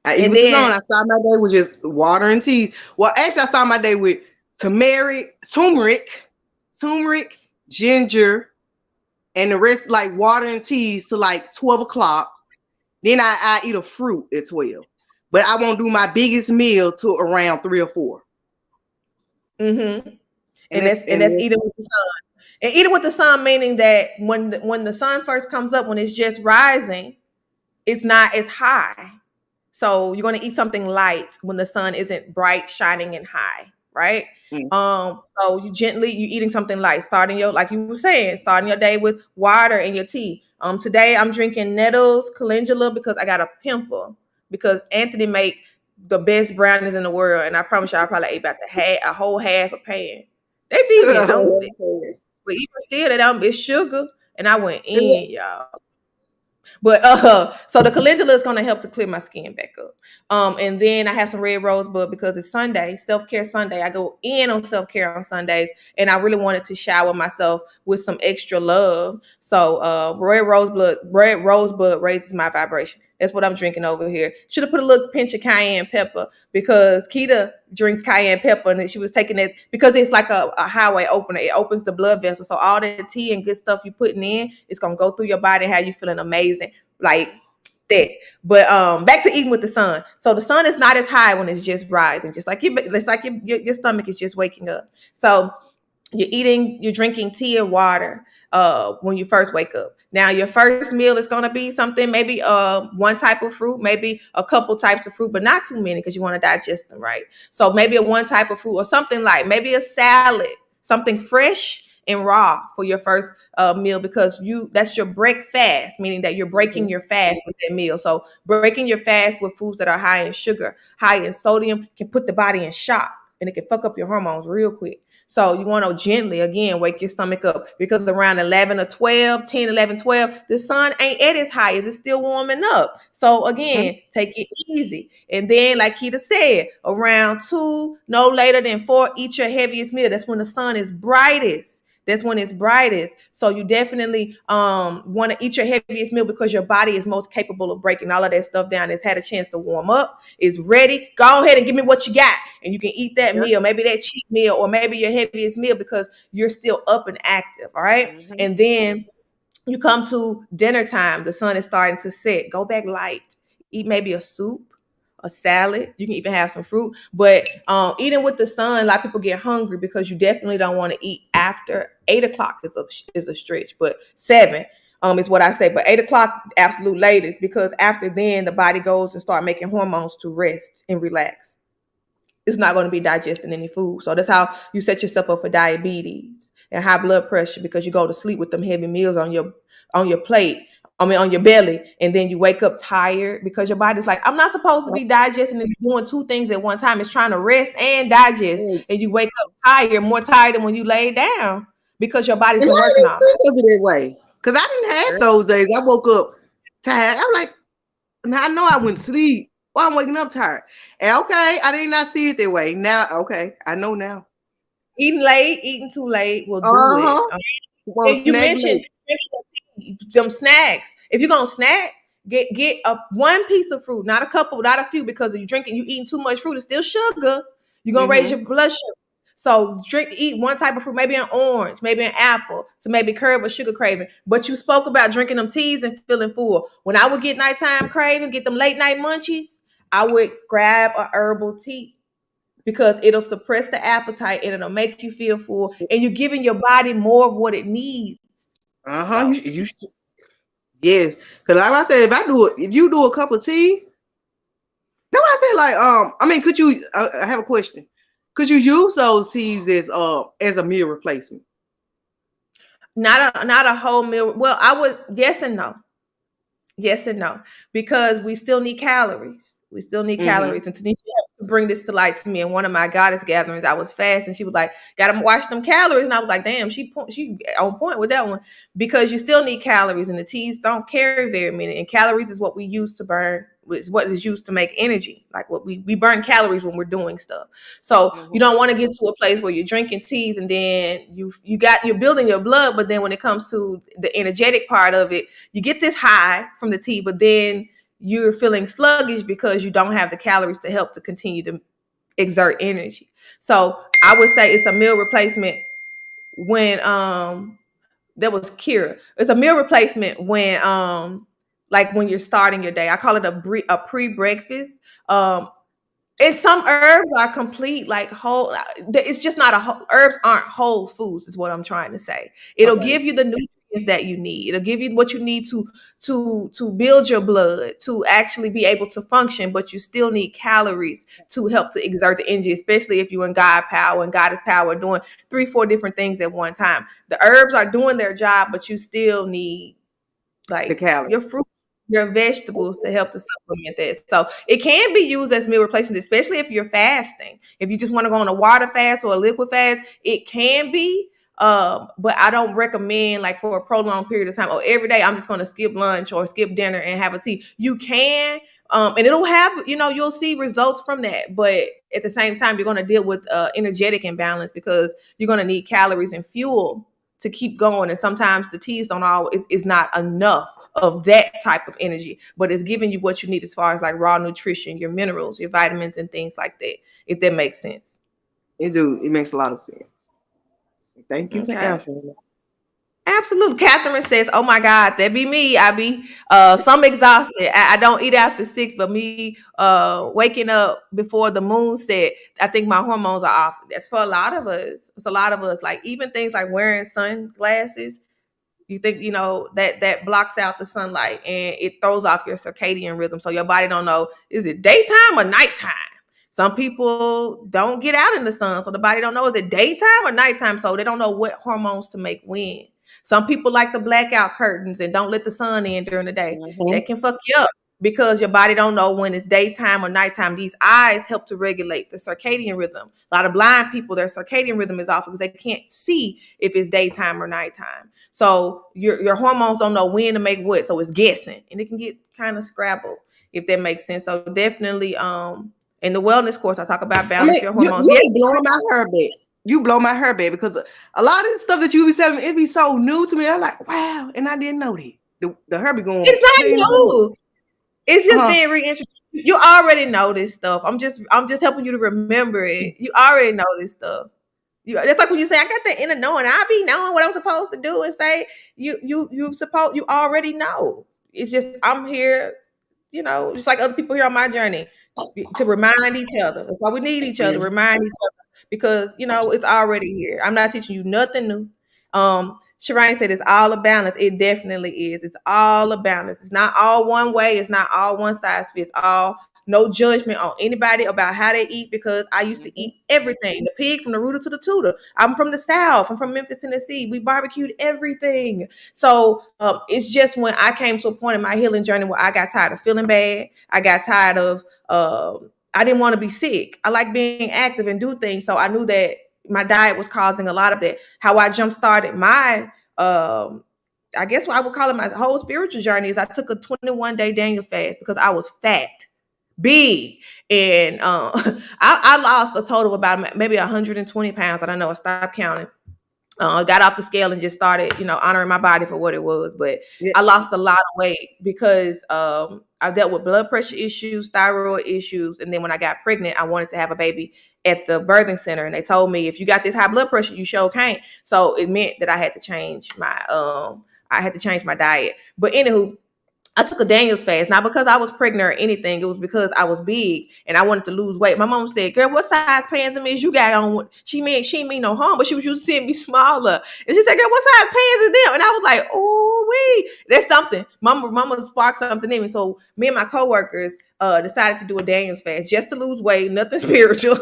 I eat And with the sun. then I start my day with just water and tea. Well, actually, I start my day with turmeric, ginger, and the rest like water and teas to like 12 o'clock. Then I eat a fruit at 12. But I won't do my biggest meal till around 3 or 4. mm-hmm. And and that's that's eating with the sun. And eating with the sun meaning that when the sun first comes up, when it's just rising, it's not as high. So you're going to eat something light when the sun isn't bright, shining, and high, right? mm, So you eating something light, starting your, like you were saying, starting your day with water and your tea. Today I'm drinking nettles, calendula, because I got a pimple. Because Anthony make the best brownies in the world, and I promise you, I probably ate about a whole half a pan. They vegan, don't they? But even still, it's sugar, and I went in, y'all. But so the calendula is gonna help to clear my skin back up. And then I have some red rosebud because it's Sunday, self-care Sunday. I go in on self-care on Sundays, and I really wanted to shower myself with some extra love. So red rosebud raises my vibration. That's what I'm drinking over here. Should have put a little pinch of cayenne pepper because Keita drinks cayenne pepper and she was taking it because it's like a highway opener. It opens the blood vessel. So all that tea and good stuff you're putting in, it's gonna go through your body and have you feeling amazing. Like that. But back to eating with the sun. So the sun is not as high when it's just rising, just like your stomach is just waking up. So you're drinking tea and water when you first wake up. Now your first meal is going to be something, maybe one type of fruit, maybe a couple types of fruit, but not too many because you want to digest them, right? So maybe a one type of fruit or something like maybe a salad, something fresh and raw for your first meal because that's your break fast, meaning that you're breaking your fast with that meal. So breaking your fast with foods that are high in sugar, high in sodium can put the body in shock and it can fuck up your hormones real quick. So you want to gently, again, wake your stomach up because around 11 or 12, 10, 11, 12, the sun ain't at its highest. It's still warming up. So Mm-hmm. again, take it easy. And then, like Keita said, around 2, no later than 4, eat your heaviest meal. That's when the sun is brightest. That's when it's brightest. So you definitely want to eat your heaviest meal because your body is most capable of breaking all of that stuff down. It's had a chance to warm up. It's ready. Go ahead and give me what you got. And you can eat that Yep. meal, maybe that cheat meal, or maybe your heaviest meal because you're still up and active. All right. Mm-hmm. And then you come to dinner time, the sun is starting to set. Go back light. Eat maybe a soup, a salad. You can even have some fruit. But eating with the sun, a lot of people get hungry because you definitely don't want to eat after 8 o'clock is a stretch. But 7 is what I say. But 8 o'clock, absolute latest, because after then the body goes and start making hormones to rest and relax. It's not going to be digesting any food. So that's how you set yourself up for diabetes and high blood pressure because you go to sleep with them heavy meals on your plate. I mean, on your belly, and then you wake up tired because your body's like, I'm not supposed to be digesting and doing two things at one time. It's trying to rest and digest, And and you wake up tired, more tired than when you lay down because your body's I been working didn't all think of it that way. Because I didn't have night. those days. I woke up tired. I'm like, now I know I went to sleep. Why I'm waking up tired? And okay, I did not see it that way. Now, okay, I know now. Eating late, eating too late will do it. Uh-huh. Want And to you snack mentioned late. them snacks. If you're gonna snack, get a one piece of fruit, not a couple, not a few, because if you're drinking, you eating too much fruit, it's still sugar. You're gonna raise your Mm-hmm. blood sugar. So eat one type of fruit, maybe an orange, maybe an apple, to maybe curb a sugar craving. But you spoke about drinking them teas and feeling full. When I would get nighttime cravings, get them late night munchies, I would grab a herbal tea because it'll suppress the appetite and it'll make you feel full, and you're giving your body more of what it needs. Uh-huh. So Yes. Because like I said, if you do a cup of tea, that's what I said. Like, I mean, could you? I have a question. Could you use those teas as a meal replacement? not a whole meal. Well, I would, yes and no. Yes and no, because we still need calories. We still need Mm-hmm. calories. And Tanisha helped to bring this to light to me in one of my goddess gatherings. I was fasting. She was like, "Got to watch them calories," and I was like, "Damn, she on point with that one." Because you still need calories, and the teas don't carry very many. And calories is what we use to burn. Is what is used to make energy. Like what we burn calories when we're doing stuff. So you Mm-hmm. don't want to get to a place where you're drinking teas and then you're building your blood, but then when it comes to the energetic part of it, you get this high from the tea, but then you're feeling sluggish because you don't have the calories to help to continue to exert energy. So I would say it's a meal replacement when that was Kira. It's a meal replacement when like when you're starting your day. I call it a pre-breakfast. And some herbs are complete, like whole. It's just not herbs aren't whole foods, is what I'm trying to say. It'll Okay. give you the nutrients that you need. It'll give you what you need to build your blood to actually be able to function. But you still need calories to help to exert the energy, especially if you're in God power and goddess power, doing 3, 4 different things at one time. The herbs are doing their job, but you still need The like calories. your fruit, your vegetables to help to supplement that. So it can be used as meal replacement, especially if you're fasting. If you just want to go on a water fast or a liquid fast, it can be. But I don't recommend like for a prolonged period of time. Or every day I'm just going to skip lunch or skip dinner and have a tea. You can, and it'll have you'll see results from that. But at the same time, you're going to deal with energetic imbalance because you're going to need calories and fuel to keep going. And sometimes the teas don't always is not enough of that type of energy, but it's giving you what you need as far as like raw nutrition, your minerals, your vitamins, and things like that. If that makes sense. It do. It makes a lot of sense. Thank you for Okay. answering that. Absolutely. Catherine says, "Oh my God, that be me. I be some exhausted. I don't eat after 6, but me waking up before the moon set, I think my hormones are off." That's for a lot of us. It's a lot of us. Like even things like wearing sunglasses, you think that blocks out the sunlight and it throws off your circadian rhythm, so your body don't know, is it daytime or nighttime. Some people don't get out in the sun, so the body don't know, is it daytime or nighttime, so they don't know what hormones to make when. Some people like the blackout curtains and don't let the sun in during the day. Mm-hmm. That can fuck you up because your body don't know when it's daytime or nighttime. These eyes help to regulate the circadian rhythm. A lot of blind people, their circadian rhythm is off because they can't see if it's daytime or nighttime. So your hormones don't know when to make what, so it's guessing, and it can get kind of scrabbled, if that makes sense. So definitely, in the wellness course, I talk about I balance mean, your you hormones. you Yeah, ain't blowing my hair back. You blow my hair back because a lot of this stuff that you be telling me, it be so new to me. I'm like, wow, and I didn't know that. The hair be going it's not clean. new. It's just Uh-huh. being reintroduced. You already know this stuff. I'm just helping you to remember it. You already know this stuff. It's like when you say, I got the inner knowing. I be knowing what I'm supposed to do and say. You already know. It's just I'm here, just like other people here on my journey, to remind each other. That's why we need each other. Yeah. Remind each other because it's already here. I'm not teaching you nothing new. Shireen said it's all a balance. It definitely is. It's all a balance. It's not all one way. It's not all one size fits all. No judgment on anybody about how they eat because I used to Mhm. eat everything. The pig from the rooter to the tutor. I'm from the South. I'm from Memphis, Tennessee. We barbecued everything. So it's just when I came to a point in my healing journey where I got tired of feeling bad. I got tired of, I didn't want to be sick. I like being active and do things. So I knew that my diet was causing a lot of that. How I jump started my, I guess what I would call it, my whole spiritual journey is I took a 21-day Daniel's fast because I was fat, big, and I lost a total of about maybe 120 pounds. I don't know. I stopped counting. Got off the scale and just started, honoring my body for what it was. But Yeah. I lost a lot of weight because I dealt with blood pressure issues, thyroid issues, and then when I got pregnant, I wanted to have a baby at the birthing center, and they told me if you got this high blood pressure, you sure can't. So it meant that I had to change my diet. But anywho, I took a Daniel's fast, not because I was pregnant or anything. It was because I was big and I wanted to lose weight. My mom said, "Girl, what size pants and miss you got on?" She ain't mean no harm, but she was used to seeing me smaller. And she said, "Girl, what size pants is them?" And I was like, "Oh, wait, that's something." Mama sparked something in me. So me and my coworkers decided to do a Daniel's fast just to lose weight, nothing spiritual.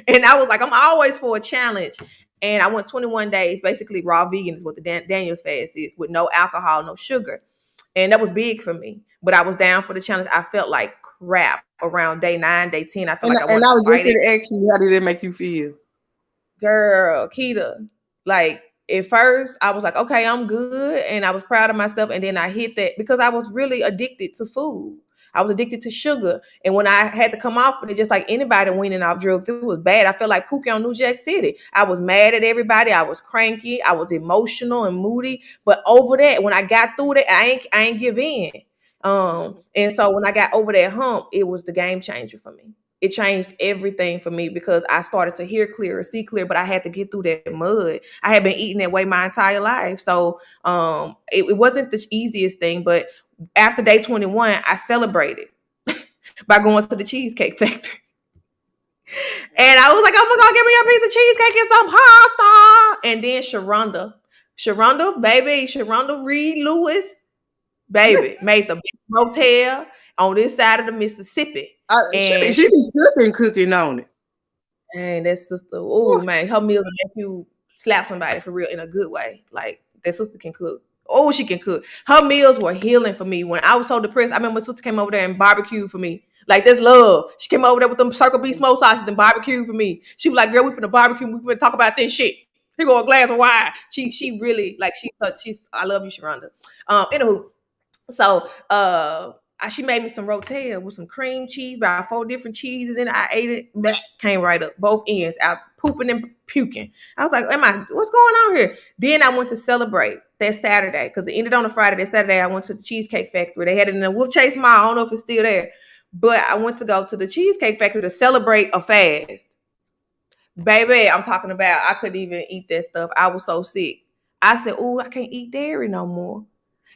And I was like, I'm always for a challenge. And I went 21 days, basically raw vegan is what the Daniel's fast is, with no alcohol, no sugar. And that was big for me. But I was down for the challenge. I felt like crap around day 9, day 10. I felt And like I and wanted I to was just fight it. going to ask you, how did it make you feel? Girl, Keita, like at first I was like, okay, I'm good. And I was proud of myself. And then I hit that because I was really addicted to food. I was addicted to sugar. And when I had to come off of it, just like anybody weaning off drugs, it was bad. I felt like Pookie on New Jack City. I was mad at everybody. I was cranky. I was emotional and moody. But over that, when I got through that, I ain't give in. And so when I got over that hump, it was the game changer for me. It changed everything for me because I started to hear clearer, see clear, but I had to get through that mud. I had been eating that way my entire life. So it wasn't the easiest thing, but after day 21, I celebrated by going to the Cheesecake Factory. And I was like, oh my God, give me a piece of cheesecake and some pasta. And then Sharonda Reed Lewis, baby, made the big motel on this side of the Mississippi. And She be cooking on it. and that sister, oh man, her meals will make you slap somebody for real in a good way. Like that sister can cook. Oh, she can cook. Her meals were healing for me when I was so depressed. I remember my sister came over there and barbecued for me. Like that's love. She came over there with them Circle B smoke sauces and barbecued for me. She was like, "Girl, we finna barbecue. We finna talk about this shit. Here go a glass of wine." She really like she's. I love you, Sharonda. Anywho, so she made me some rotel with some cream cheese, about 4 different cheeses in it. I ate it, bleh, came right up, both ends, out pooping and puking. I was like, what's going on here? Then I went to celebrate that Saturday because it ended on a Friday. That Saturday, I went to the Cheesecake Factory. They had it in the Wolf Chase Mall. I don't know if it's still there, but I went to go to the Cheesecake Factory to celebrate a fast. Baby, I'm talking about I couldn't even eat that stuff. I was so sick. I said, "Oh, I can't eat dairy no more."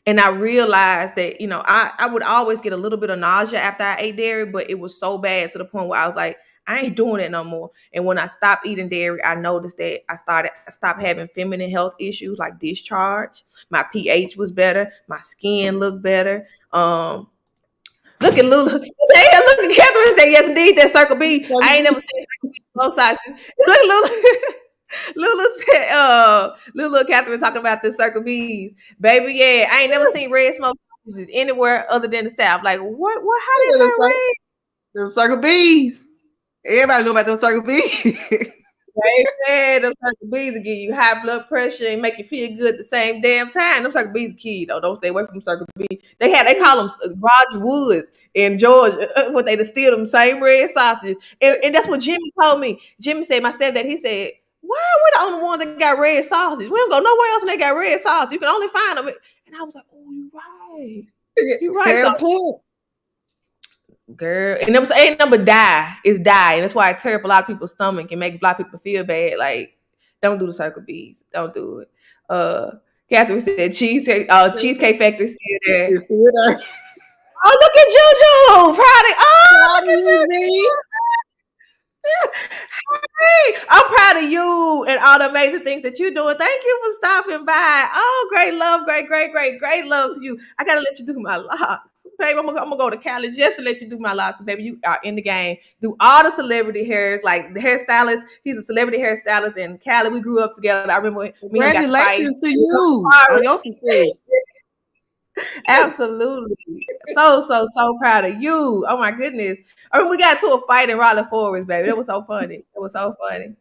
And I realized that, I would always get a little bit of nausea after I ate dairy, but it was so bad to the point where I was like, I ain't doing it no more. And when I stopped eating dairy, I noticed that I stopped having feminine health issues like discharge. My pH was better. My skin looked better. Look at Lulu. Hey, look at Catherine say, yes, indeed, that Circle B. I ain't never seen Circle B both sizes. Look, Lulu. Lulu said, Lulu Catherine talking about the Circle B's. Baby, yeah, I ain't never seen red smoke anywhere other than the South. Like, what, how they turn red? The Circle B's. Everybody know about those Circle B's. Baby, them Circle B's will give you high blood pressure and make you feel good at the same damn time. Them Circle B's are key, though. Don't stay away from Circle B. They call them Roger Woods in Georgia. What they distill them same red sausages. And that's what Jimmy told me. Jimmy said, my stepdad, he said, why are we the only ones that got red sausage? We don't go nowhere else and they got red sausage. You can only find them. And I was like, oh, you're right. You're right. So, girl, and it was ain't number dye. It's dye, and that's why it tears up a lot of people's stomach and make a lot of people feel bad. Like, don't do the Circle B's. Don't do it. Catherine said Cheesecake Factory still there. It's still there. Oh, look at Juju! Look at Juju! Hey, I'm proud of you and all the amazing things that you're doing. Thank you for stopping by. Oh, great love, great love to you. I gotta let you do my locks. Baby, I'm gonna go to Cali just to let you do my locks. Baby, you are in the game. Do all the celebrity hairs, like the hairstylist. He's a celebrity hairstylist in Cali. We grew up together. I remember congratulations to you on your success. Absolutely. So proud of you. Oh my goodness. I mean, we got to a fight in Raleigh Forest, baby. That was so funny. It was so funny.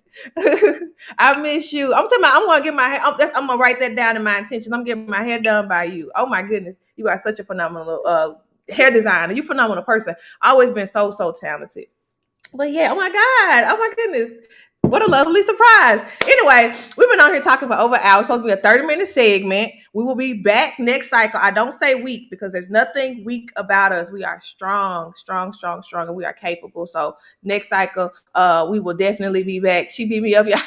I miss you. I'm talking about, I'm gonna get my hair. I'm gonna write that down in my intentions. I'm getting my hair done by you. Oh my goodness. You are such a phenomenal hair designer. You phenomenal person. Always been so talented. But yeah, oh my goodness. What a lovely surprise. Anyway, we've been on here talking for over an hour. It's supposed to be a 30-minute segment. We will be back next cycle. I don't say weak because there's nothing weak about us. We are strong, and we are capable. So next cycle, we will definitely be back. She beat me up, y'all.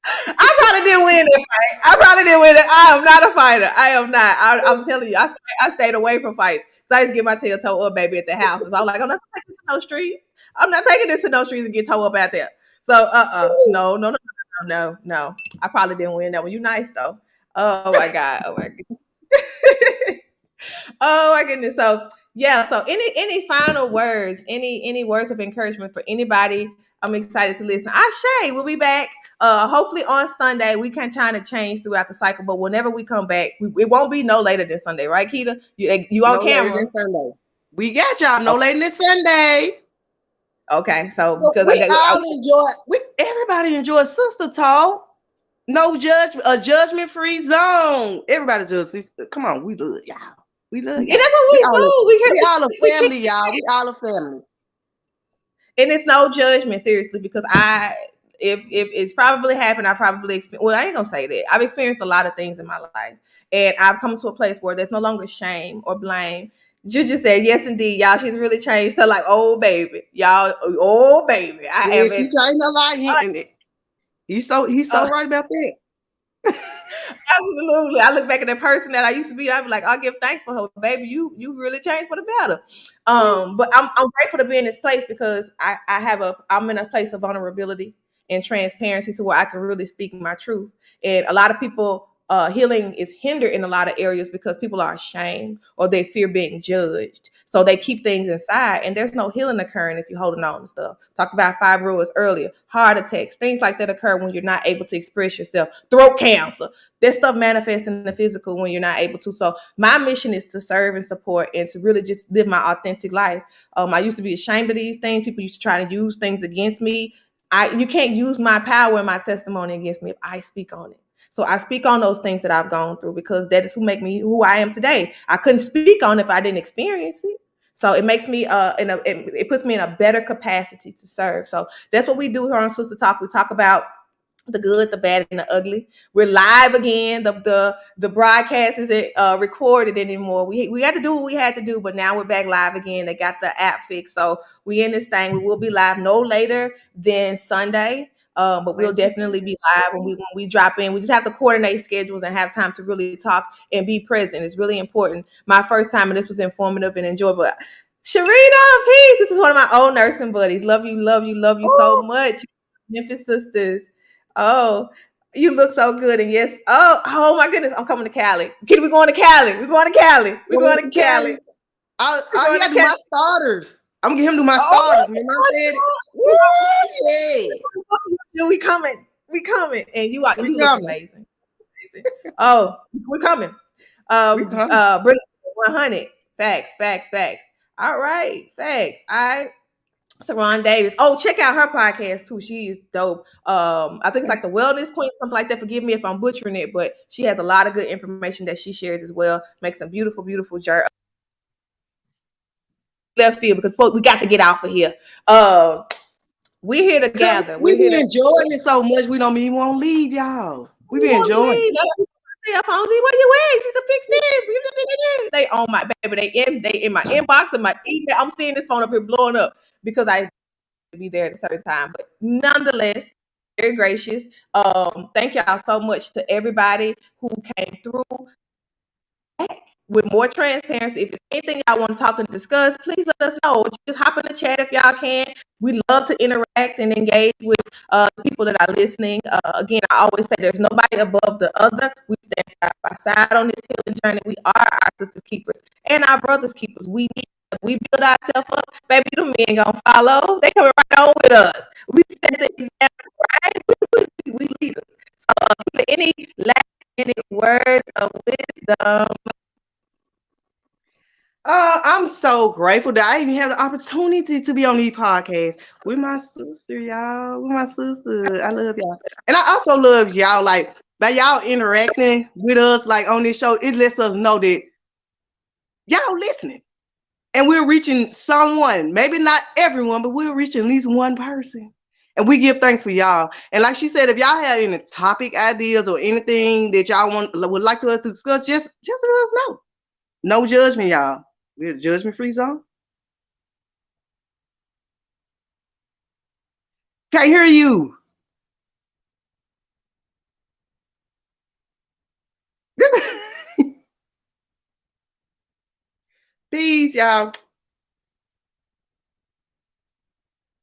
I probably didn't win that fight. I am not a fighter. I am not. I'm telling you, I stayed away from fights. So I used to get my tail toe up, baby, at the house. So I'm like, I'm not taking this to no streets. I'm not taking this to no streets and get toe up out there. So no. I probably didn't win that one. You nice though. Oh my god. Oh my goodness. So yeah. So any final words? Any words of encouragement for anybody? I'm excited to listen. Ashay, we'll be back. Hopefully on Sunday. We can try to change throughout the cycle, but whenever we come back, it won't be no later than Sunday, right, Keita? You on camera? Sunday. We got y'all no later than Sunday. Okay, so because everybody enjoys sister talk. No judgment, a judgment-free zone. Everybody just come on, we love y'all. We love y'all. And that's what we do. We all a family, y'all. We all a family. And it's no judgment, seriously, because if it's probably happened, I probably well, I ain't gonna say that. I've experienced a lot of things in my life, and I've come to a place where there's no longer shame or blame. Juju said, "Yes, indeed, y'all. She's really changed." So, like, oh baby, y'all, oh baby, I haven't. She changed a lot. He's so right about that. Absolutely. I look back at that person that I used to be. I'd be like, I'll give thanks for her, baby. You really changed for the better. But I'm grateful to be in this place because I'm in a place of vulnerability and transparency to where I can really speak my truth. And a lot of people, healing is hindered in a lot of areas because people are ashamed or they fear being judged. So they keep things inside, and there's no healing occurring if you're holding on to stuff. Talked about fibroids earlier, heart attacks, things like that occur when you're not able to express yourself. Throat cancer, that stuff manifests in the physical when you're not able to. So my mission is to serve and support and to really just live my authentic life. I used to be ashamed of these things. People used to try to use things against me. You can't use my power and my testimony against me if I speak on it. So I speak on those things that I've gone through because that is who make me who I am today. I couldn't speak on it if I didn't experience it. So it makes me it puts me in a better capacity to serve. So that's what we do here on Sister Talk. We talk about the good, the bad, and the ugly. We're live again. The broadcast isn't recorded anymore. We had to do what we had to do, but now we're back live again. They got the app fixed, so we in this thing. We will be live no later than Sunday. But we'll definitely be live when we drop in. We just have to coordinate schedules and have time to really talk and be present. It's really important. My first time, and this was informative and enjoyable. Sharita, peace. This is one of my old nursing buddies. Love you, love you, love you so Ooh, much. Memphis sisters. Oh, you look so good. And yes, oh my goodness, I'm coming to Cali. Kid, we're going to Cali. We're going to Cali. We're going going to to Cali. Cali. All, We're all you going to gotta do Cali. my starters. I'm gonna get him to my Oh, starters. Remember I said it? Woo, yeah. we coming. We coming. And We you look coming. amazing. Amazing. Oh, we're coming. We coming. Bring 100. Facts, facts, facts. All right, facts. I Saron Davis. Oh, check out her podcast too. She is dope. I think it's like the Wellness Queen, something like that. Forgive me if I'm butchering it, but she has a lot of good information that she shares as well. Makes some beautiful, beautiful journey. Left field because folks, we got to get out of here. We're here to Cause gather. we We're here be to enjoying it so much we don't even want to leave, y'all. We we be won't enjoying leave. it. Cell phones, where you at? You need to fix this. They on my baby. They in my inbox and my email. I'm seeing this phone up here blowing up because I be there at a certain time. But nonetheless, very gracious. Thank y'all so much to everybody who came through with more transparency. If there's anything y'all want to talk and discuss, please let us know. Just hop in the chat if y'all can. We love to interact and engage with the people that are listening. Again, I always say there's nobody above the other. We stand side by side on this healing journey. We are our sisters keepers and our brothers keepers. We build ourselves up, baby. The men gonna follow. They coming right on with us. We set the example, right? We leaders. So, any last minute words of wisdom? I'm so grateful that I even have the opportunity to be on these podcasts with my sister, y'all. With my sister. I love y'all. And I also love y'all, like, by y'all interacting with us, like, on this show, it lets us know that y'all listening. And we're reaching someone, maybe not everyone, but we're reaching at least one person. And we give thanks for y'all. And like she said, if y'all have any topic ideas or anything that y'all would like to us to discuss, just let us know. No judgment, y'all. We're a judgment free zone. Can't hear you. Peace, y'all.